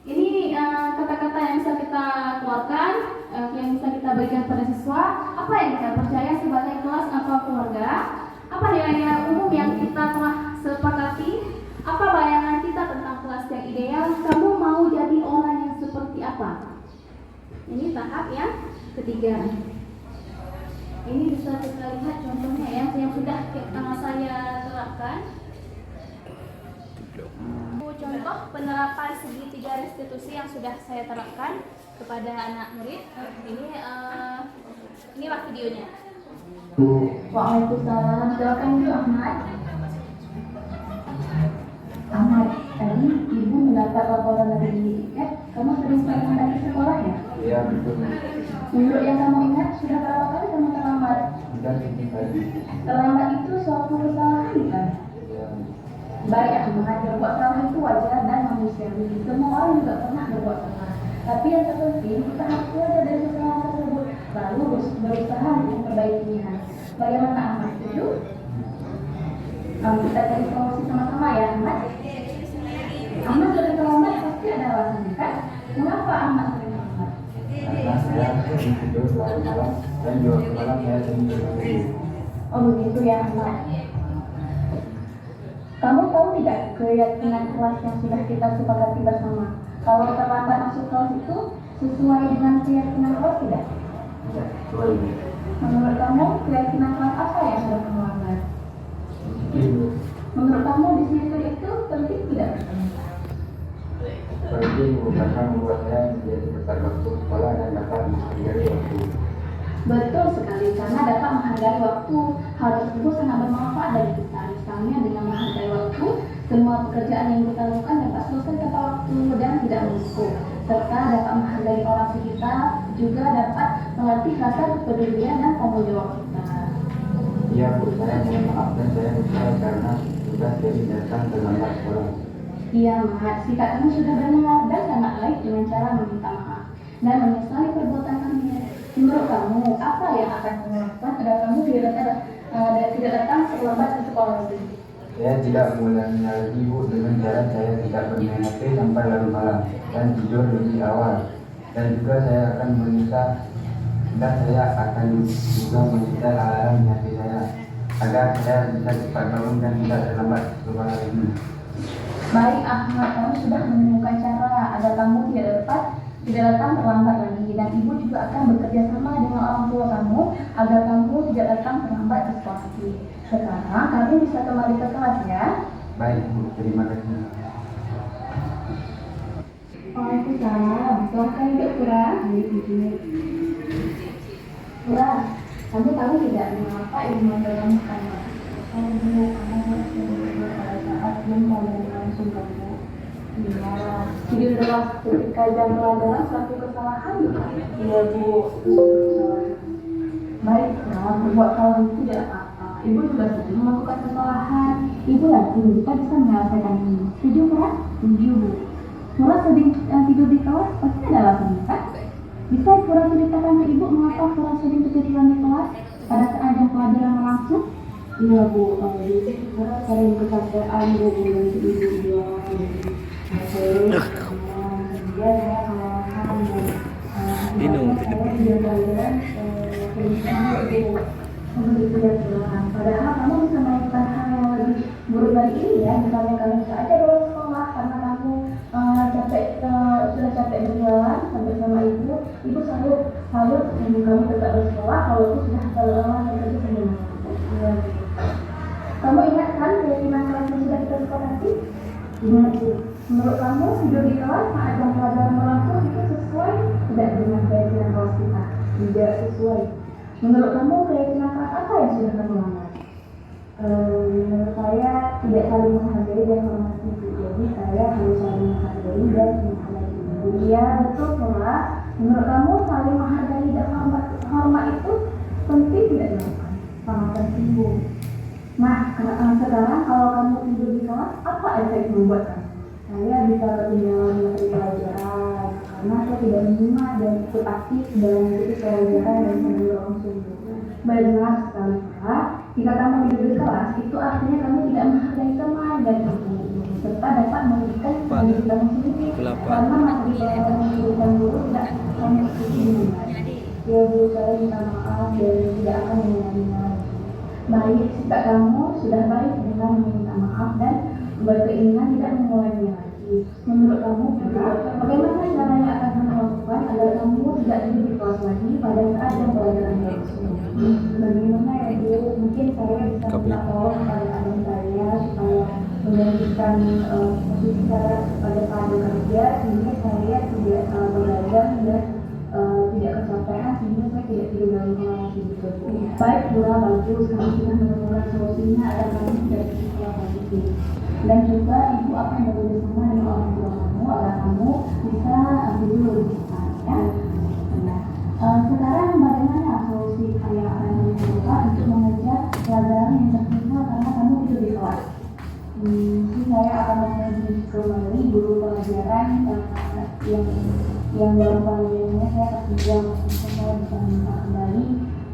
Ini kata-kata yang bisa kita keluarkan, yang bisa kita berikan pada siswa. Apa yang kita percaya sebagai kelas atau keluarga? Apa nilai-nilai umum yang kita telah sepakati? Apa bayangan kita tentang kelas yang ideal? Kamu mau jadi orang yang seperti apa? Ini tahap yang ketiga. Ini bisa kita lihat contohnya ya, yang sudah saya terapkan. Contoh penerapan segitiga restitusi yang sudah saya terapkan kepada anak murid. Inilah videonya. Waalaikumsalam. Silakan dulu Ahmad. Ahmad, tadi ibu mendapat laporan dari kamu sering terlambat di sekolah ya? Iya, betul. Menurut yang kamu ingat, sudah berapa kali kamu terlambat? Sudah 7 kali. Terlambat itu suatu kesalahan kan? Ya. Baik Ahmad, berbuat salah itu wajar dan manusiawi. Semua orang juga pernah berbuat salah. Tapi yang terpenting, kita harus belajar dari kesalahan tersebut, lalu berusaha untuk memperbaikinya. Bagaimana Ahmad? Setuju? Kita cari solusi sama-sama ya Ahmad. Ahmad sering terlambat pasti ada alasannya kan? Mengapa Ahmad sering terlambat? Karena saya sering tidur larut malam dan juga malam saya sering tidur. Oh begitu ya Ahmad. Kamu tahu tidak keyakinan kelas yang sudah kita sepakati bersama? Kalau terlambat masuk kelas itu sesuai dengan keyakinan kelas tidak? Ya, sesuai. Menurut kamu keyakinan kelas apa yang sudah terlambat? Menurut kamu disiplin itu penting tidak? Penting karena membuat saya menjadi tepat waktu sekolah dan dapat menghargai waktu. Betul sekali, karena dapat menghargai waktu. Hal tersebut sangat bermanfaat bagi kita. Misalnya dengan menghargai waktu, semua pekerjaan yang kita lakukan dapat selesai tepat waktu dan tidak menumpuk. Serta dapat menghargai orang sekitar, juga dapat melatih rasa kepedulian dan tanggung jawab kita. Iya Bu, saya mohon maaf dan saya menyesal karena sudah jadi datang terlambat sekolah. Iya, Mat. Sikap kamu sudah benar dan sangat baik dengan cara meminta maaf dan menyesali perbuatan kamu. Menurut kamu, apa yang akan kamu lakukan agar kamu tidak datang terlambat ke sekolah lagi? Saya tidak mengulanginya lagi Bu dengan cara saya tidak bermain HP sampai larut malam dan tidur lebih awal. Dan juga saya akan meminta dan saya akan juga meminta alarm di HP saya agar saya bisa cepat bangun dan tidak terlambat ke sekolah lagi. Baik Ahmad, kamu sudah menemukan cara agar kamu tidak datang terlambat lagi, dan ibu juga akan bekerja sama dengan orang tua kamu agar kamu tidak datang terlambat ke sekolah lagi. Sekarang kami bisa kembali ke kelas ya. Baik Bu, terima kasih. Waalaikumsalam. Silahkan duduk Pura. Pura, kamu tahu tidak mengapa ibu kamu kamu? Ibu kamu pada saat jumpa dengan langsung kamu. Iya. Jadi adalah ketika jam pelajaran suatu kesalahan bukan? Iya Bu. Baik, nah berbuat salah itu tidak apa-apa. Ibu juga sering melakukan kesalahan. Ibu yakin kita bisa menyelesaikan ini. Setuju kan? Setuju Bu. Pura sering tidur di kelas pasti ada alasannya kan? Bisa Pura ceritakan ke ibu mengapa Pura sering ketiduran di kelas pada saat jam pelajaran langsung? Iya Bu, jadi Pura sering kecapean Bu dan tidur dia. Dia saya kelelahan Bu. Minum tidak. Begitu ya kelelahan. Padahal kamu bisa melakukan hal yang lebih buruk dari ini ya. Misalnya kamu bisa aja bolos sekolah karena kamu sudah capek berjalan sampai sama ibu salut kamu tetap bersekolah kalau itu sudah lelah dan kerja sendiri. Kamu ingat kan keyakinan kelas yang sudah kita sepakati? Ingat Bu. Menurut kamu tidur di kelas saat jam pelajaran berlangsung itu sesuai tidak dengan keyakinan kelas kita? Tidak sesuai. Menurut kamu keyakinan kelas apa yang sudah kamu langgar? Menurut saya tidak saling menghargai dan menghormati. Jadi saya harus saling menghargai dan menghormati Iya betul Pura. Menurut kamu saling menghargai dan hormat itu penting tidak dilakukan? Sangat penting Bu. Nah sekarang kalau kamu tidur di kelas, apa efek membuat kamu? Saya bisa ketinggalan materi pelajaran karena saya tidak menyimak dan ikut aktif dalam mengikuti pelajaran dan sambil langsung. Benar sekali Pak. Jika kamu tidur di kelas, itu artinya kamu tidak menghargai teman dan guru serta dapat merugikan diri kamu sendiri karena materi pelajaran yang diberikan guru tidak kamu ikuti dengan ya Bu, saya minta maaf dan tidak akan mengulanginya lagi. Baik, sikap kamu sudah baik dengan meminta maaf dan berkeinginan tidak mengulanginya lagi. Menurut kamu juga, bagaimana caranya akan melakukan agar kamu tidak tidur di kelas lagi pada saat jam pelajaran berlangsung? Bagaimana ya Bu? Mungkin saya bisa minta tolong kepada abang saya supaya menjanjikan posisi saya pada saat bekerja sehingga saya tidak begadang dan tidak kecapean sehingga saya tidak tidur dalam kelas gitu. Baik Pura, bagus kami sudah menemukan solusinya agar kamu tidak tidur di kelas lagi. Dan juga ibu akan bekerjasama dengan orang tua kamu agar kamu bisa tidur lebih cepat ya. Nah, sekarang bagaimana solusi saya akan mencoba untuk mengejar pelajaran yang tertinggal karena kamu tidur di kelas? Saya akan mengaji kembali guru pelajaran yang dalam pelajarannya saya tertinggal, mungkin saya bisa minta kembali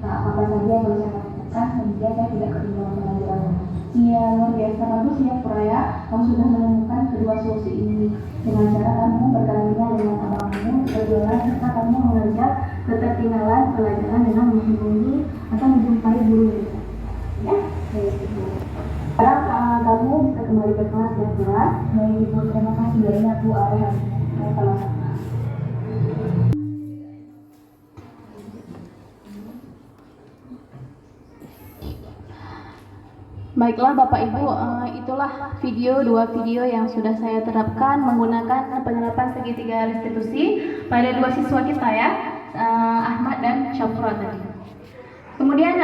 apa saja yang harus saya lakukan sehingga saya tidak ketinggalan pelajaran. Iya, luar biasa bagus ya Pura ya. Kamu sudah menemukan kedua solusi ini dengan cara kamu bergantian dengan abangmu berjalan serta kamu mengejar ketertinggalan pelajaran dengan menghubungi atau menjumpai guru ya. Sekarang kamu bisa kembali ke kelas ya Pura. Baik Ibu, terima kasih banyak Bu Arya. Sama-sama. Baiklah Bapak Ibu, itulah dua video yang sudah saya terapkan menggunakan penerapan segitiga restitusi pada dua siswa kita ya, Ahmad dan Syafra tadi. Kemudian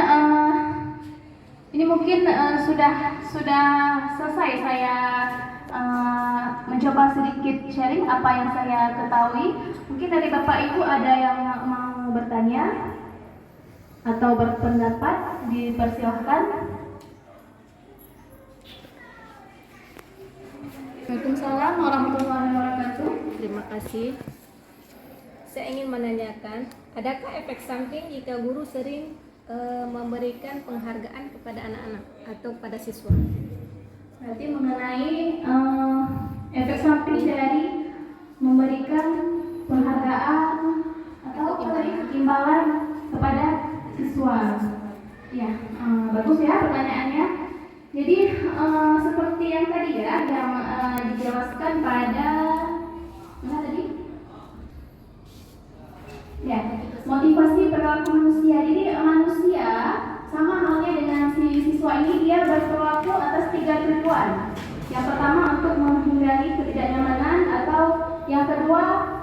ini mungkin sudah selesai saya mencoba sedikit sharing apa yang saya ketahui. Mungkin dari Bapak Ibu ada yang mau bertanya atau berpendapat, dipersilahkan. Waalaikumsalam warahmatullahi wabarakatuh. Terima kasih. Saya ingin menanyakan, adakah efek samping jika guru sering memberikan penghargaan kepada anak-anak atau pada siswa? Berarti mengenai efek samping dari memberikan penghargaan atau imbalan kepada siswa. Ya, bagus ya pertanyaannya. Jadi seperti yang tadi ya, yang dijelaskan pada mana tadi? Ya, motivasi perilaku manusia. Jadi manusia sama halnya dengan si siswa ini, dia berperilaku atas 3 tujuan. Yang pertama untuk menghindari ketidaknyamanan, atau yang kedua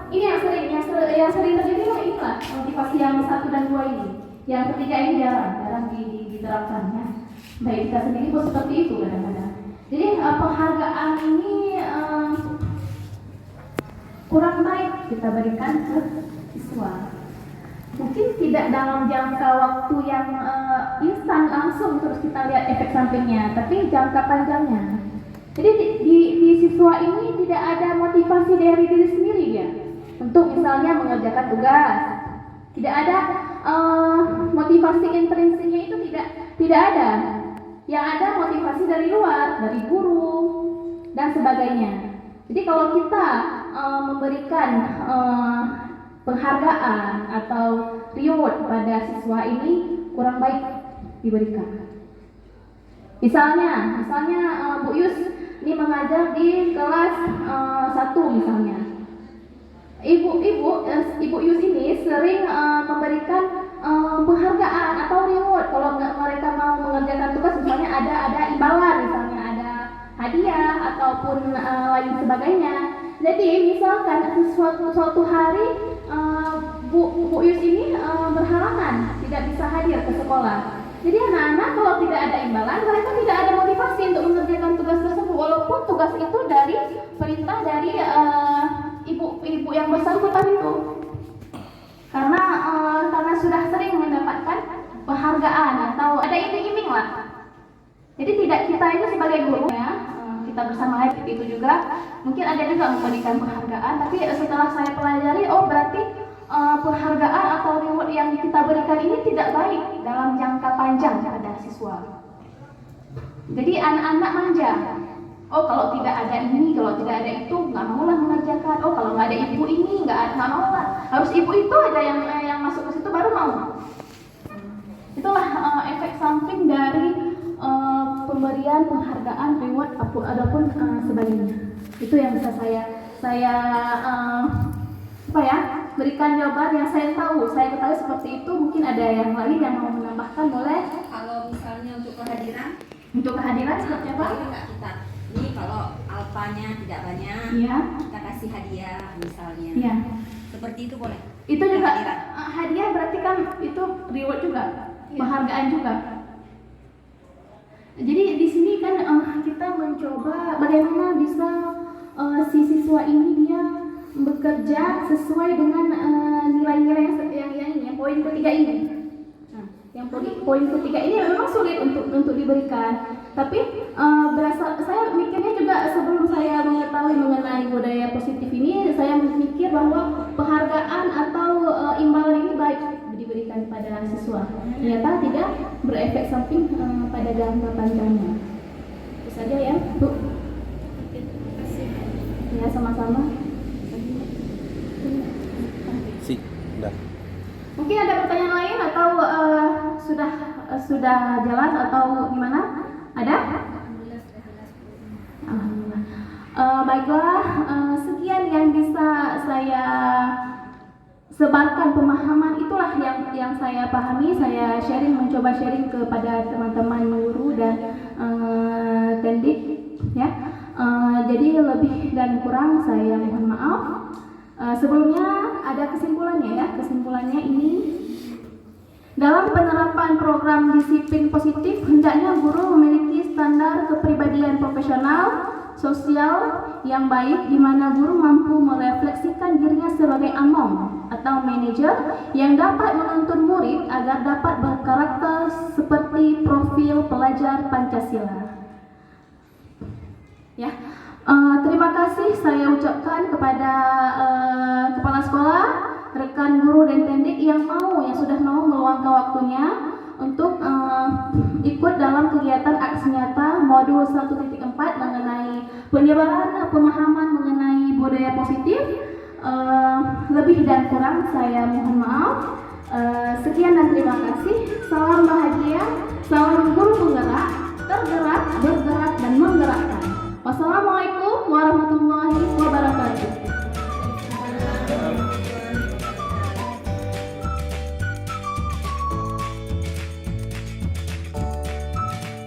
ini yang sering terjadi lah, inilah motivasi yang 1 dan 2 ini. Yang ketiga ini jarang diterapkannya. Baik kita sendiri pun seperti itu kadang-kadang. Jadi penghargaan ini kurang baik kita berikan ke siswa. Mungkin tidak dalam jangka waktu yang instan langsung terus kita lihat efek sampingnya, tapi jangka panjangnya. Jadi di siswa ini tidak ada motivasi dari diri sendiri ya, untuk misalnya mengerjakan tugas. Tidak ada motivasi intrinsiknya, itu tidak ada. Yang ada motivasi dari luar, dari guru dan sebagainya. Jadi kalau kita memberikan penghargaan atau reward pada siswa ini kurang baik diberikan. Misalnya Bu Yus ini mengajar di kelas 1 misalnya. Ibu Yus ini sering memberikan penghargaan atau reward kalau mereka mau mengerjakan tugas, misalnya ada imbalan, misalnya ada hadiah ataupun lain sebagainya. Jadi misalkan suatu hari Bu Yus ini berhalangan, tidak bisa hadir ke sekolah. Jadi anak-anak kalau tidak ada imbalan, mereka tidak ada motivasi untuk mengerjakan tugas tersebut, walaupun tugas itu dari perintah dari ibu yang bersangkutan bersama itu juga mungkin ada juga memberikan penghargaan, tapi setelah saya pelajari, oh berarti penghargaan atau reward yang kita berikan ini tidak baik dalam jangka panjang pada siswa. Jadi anak-anak manja. Oh kalau tidak ada ini, kalau tidak ada itu, nggak mau lah mengerjakan. Oh kalau nggak ada ibu ini, nggak mau lah. Harus ibu itu ada yang masuk ke situ baru mau. Itulah efek samping dari pemberian penghargaan, reward, ataupun sebagainya. Itu yang bisa saya berikan jawaban yang saya ketahui seperti itu. Mungkin ada yang lain yang mau menambahkan, boleh? Kalau misalnya untuk kehadiran Seperti apa? boleh nggak kita? Ini kalau alfanya tidak banyak, Iya. kita kasih hadiah misalnya. Iya. Seperti itu boleh. Itu juga Kehadiran. hadiah berarti kan itu reward juga, penghargaan juga. Jadi di sini kan kita mencoba bagaimana bisa si siswa ini dia bekerja sesuai dengan nilai-nilai yang poin ketiga ini. Nah, yang poin ketiga ini memang sulit untuk diberikan. Tapi saya mikirnya juga sebelum saya mengetahui mengenai budaya positif ini, saya mikir bahwa penghargaan atau imbalan ini baik diberikan pada siswa. Ternyata tidak berefek samping pada jangka panjangnya. Itu saja ya, Bu. Ya, sama-sama. Si, udah. Mungkin ada pertanyaan lain atau sudah jelas atau gimana? Ada? Alhamdulillah. Baiklah, sekian yang bisa saya sebarkan pemahaman, itulah yang saya pahami. Saya mencoba sharing kepada teman-teman guru dan tendik, ya. Jadi lebih dan kurang saya mohon maaf. Sebelumnya ada kesimpulannya ya. Kesimpulannya ini, dalam penerapan program disiplin positif, hendaknya guru memiliki standar kepribadian profesional, sosial yang baik, di mana guru mampu merefleksikan dirinya sebagai among atau manajer yang dapat menuntun murid agar dapat berkarakter seperti profil pelajar Pancasila. Ya, terima kasih saya ucapkan kepada kepala sekolah, rekan guru dan tendik yang sudah mau meluangkan waktunya untuk ikut dalam kegiatan aksi nyata modul 1.4 mengenai penyebaran pemahaman mengenai budaya positif. Lebih dan kurang saya mohon maaf. Sekian dan terima kasih. Salam bahagia, salam guru penggerak, tergerak, bergerak dan menggerakkan. Wassalamualaikum warahmatullahi wabarakatuh.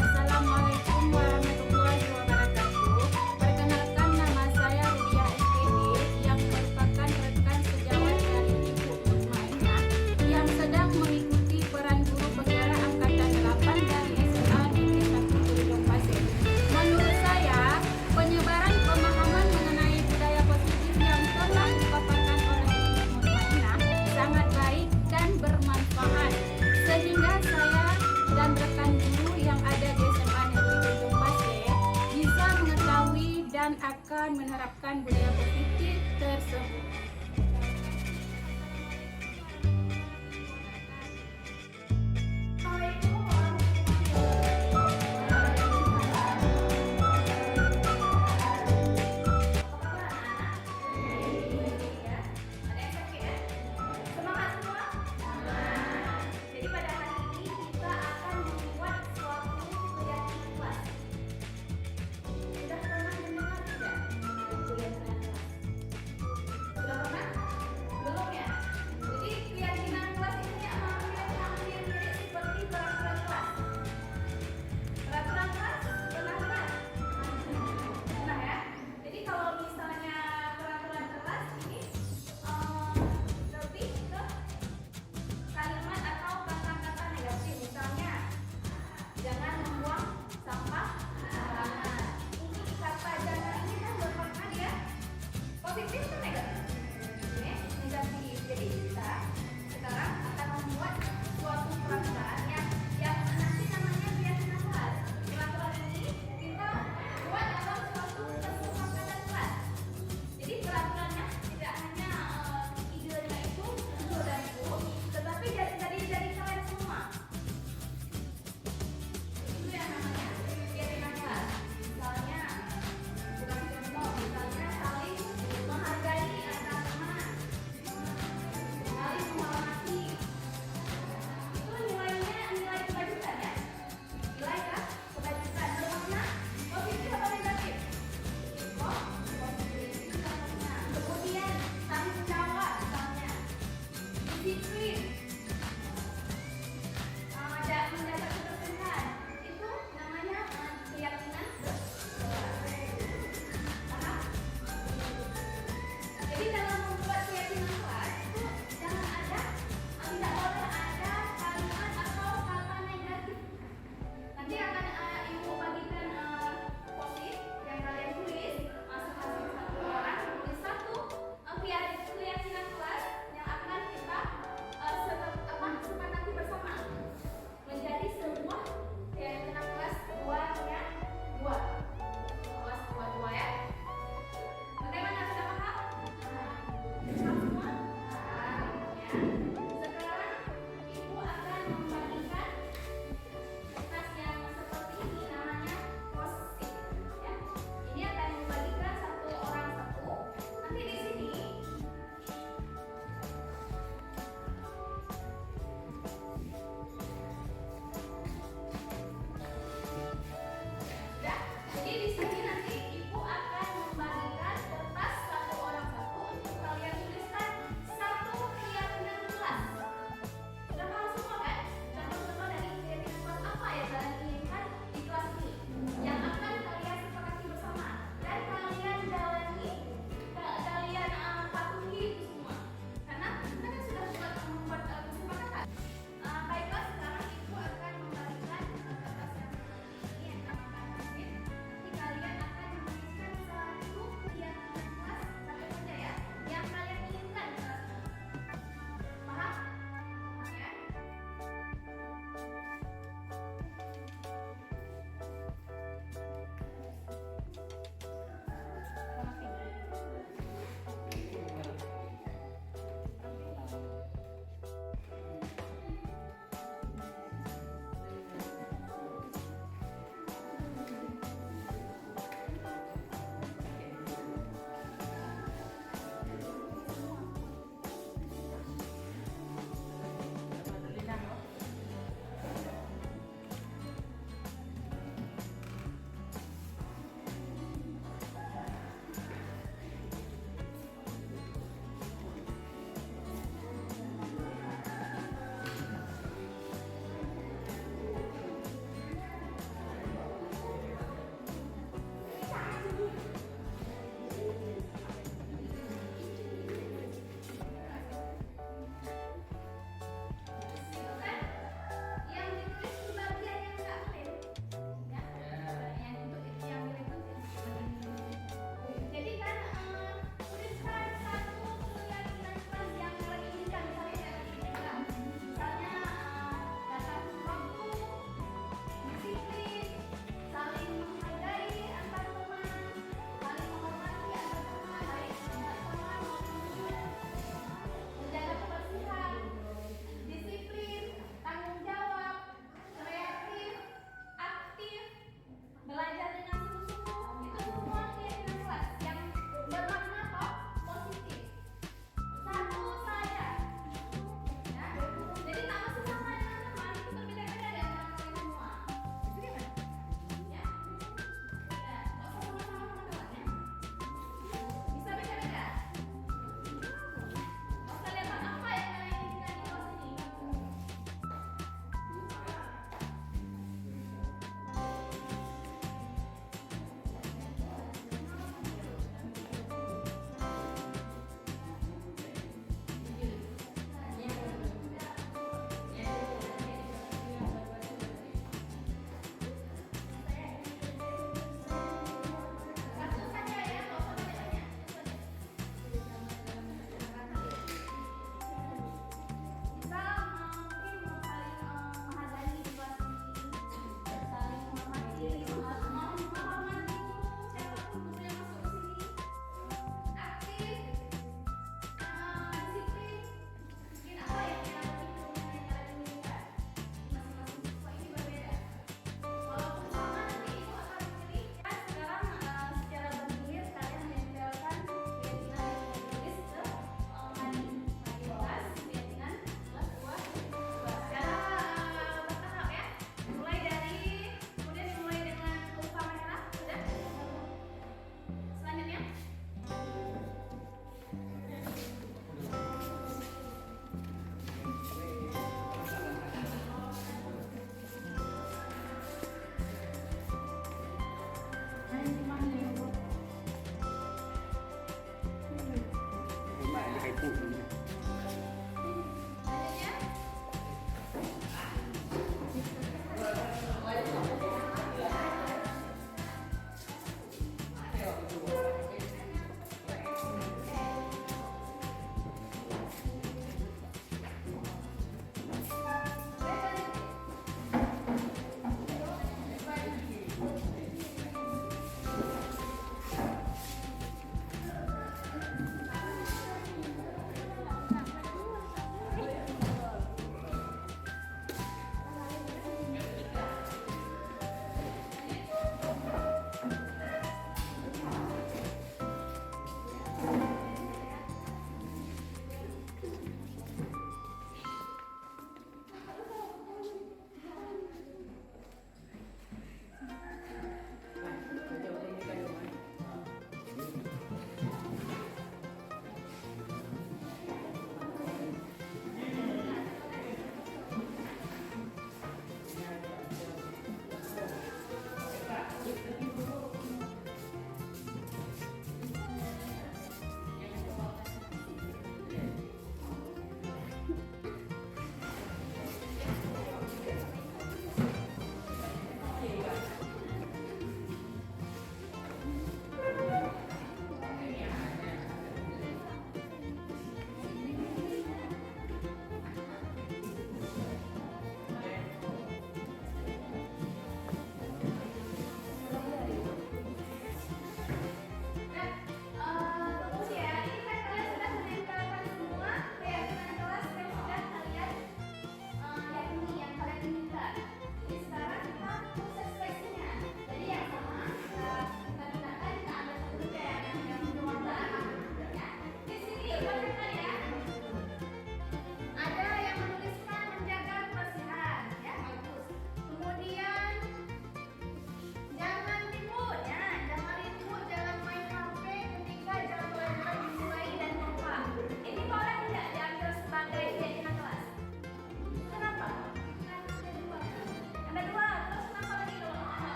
Assalamualaikum warahmatullahi wabarakatuh. Perkenalkan, nama saya Rudia SPD yang merupakan rekan sejawat dari Ibu Mutmainah yang sedang mengikuti peran guru penggerak angkatan 8 dari SMA Negeri 1 Ujung Pasir. Menurut saya, penyebaran pemahaman mengenai budaya positif yang telah dipaparkan oleh Ibu Mutmainah sangat baik dan bermanfaat, sehingga saya dan rekan guru yang ada di SMA Negeri Ujung Pasir bisa mengetahui dan akan menerapkan budaya positif tersebut. Semangat semua? Jadi pada hari ini kita akan membuat suatu kegiatan kelas. Sudah pernah mendengar tidak kegiatan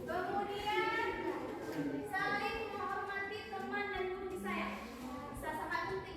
Kemudian saling menghormati teman dan guru saya. Sangat penting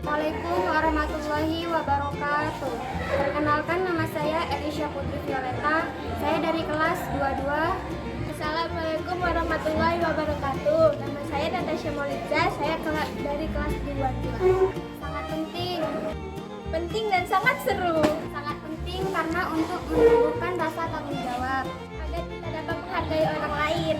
Assalamualaikum warahmatullahi wabarakatuh. Perkenalkan, nama saya Elisha Putri Violeta. Saya dari kelas 22. Assalamualaikum warahmatullahi wabarakatuh. Nama saya Natasha Moliza. Saya dari kelas 22. Sangat penting. Penting dan sangat seru. Sangat penting karena untuk menumbuhkan rasa tanggung jawab agar kita dapat menghargai orang lain.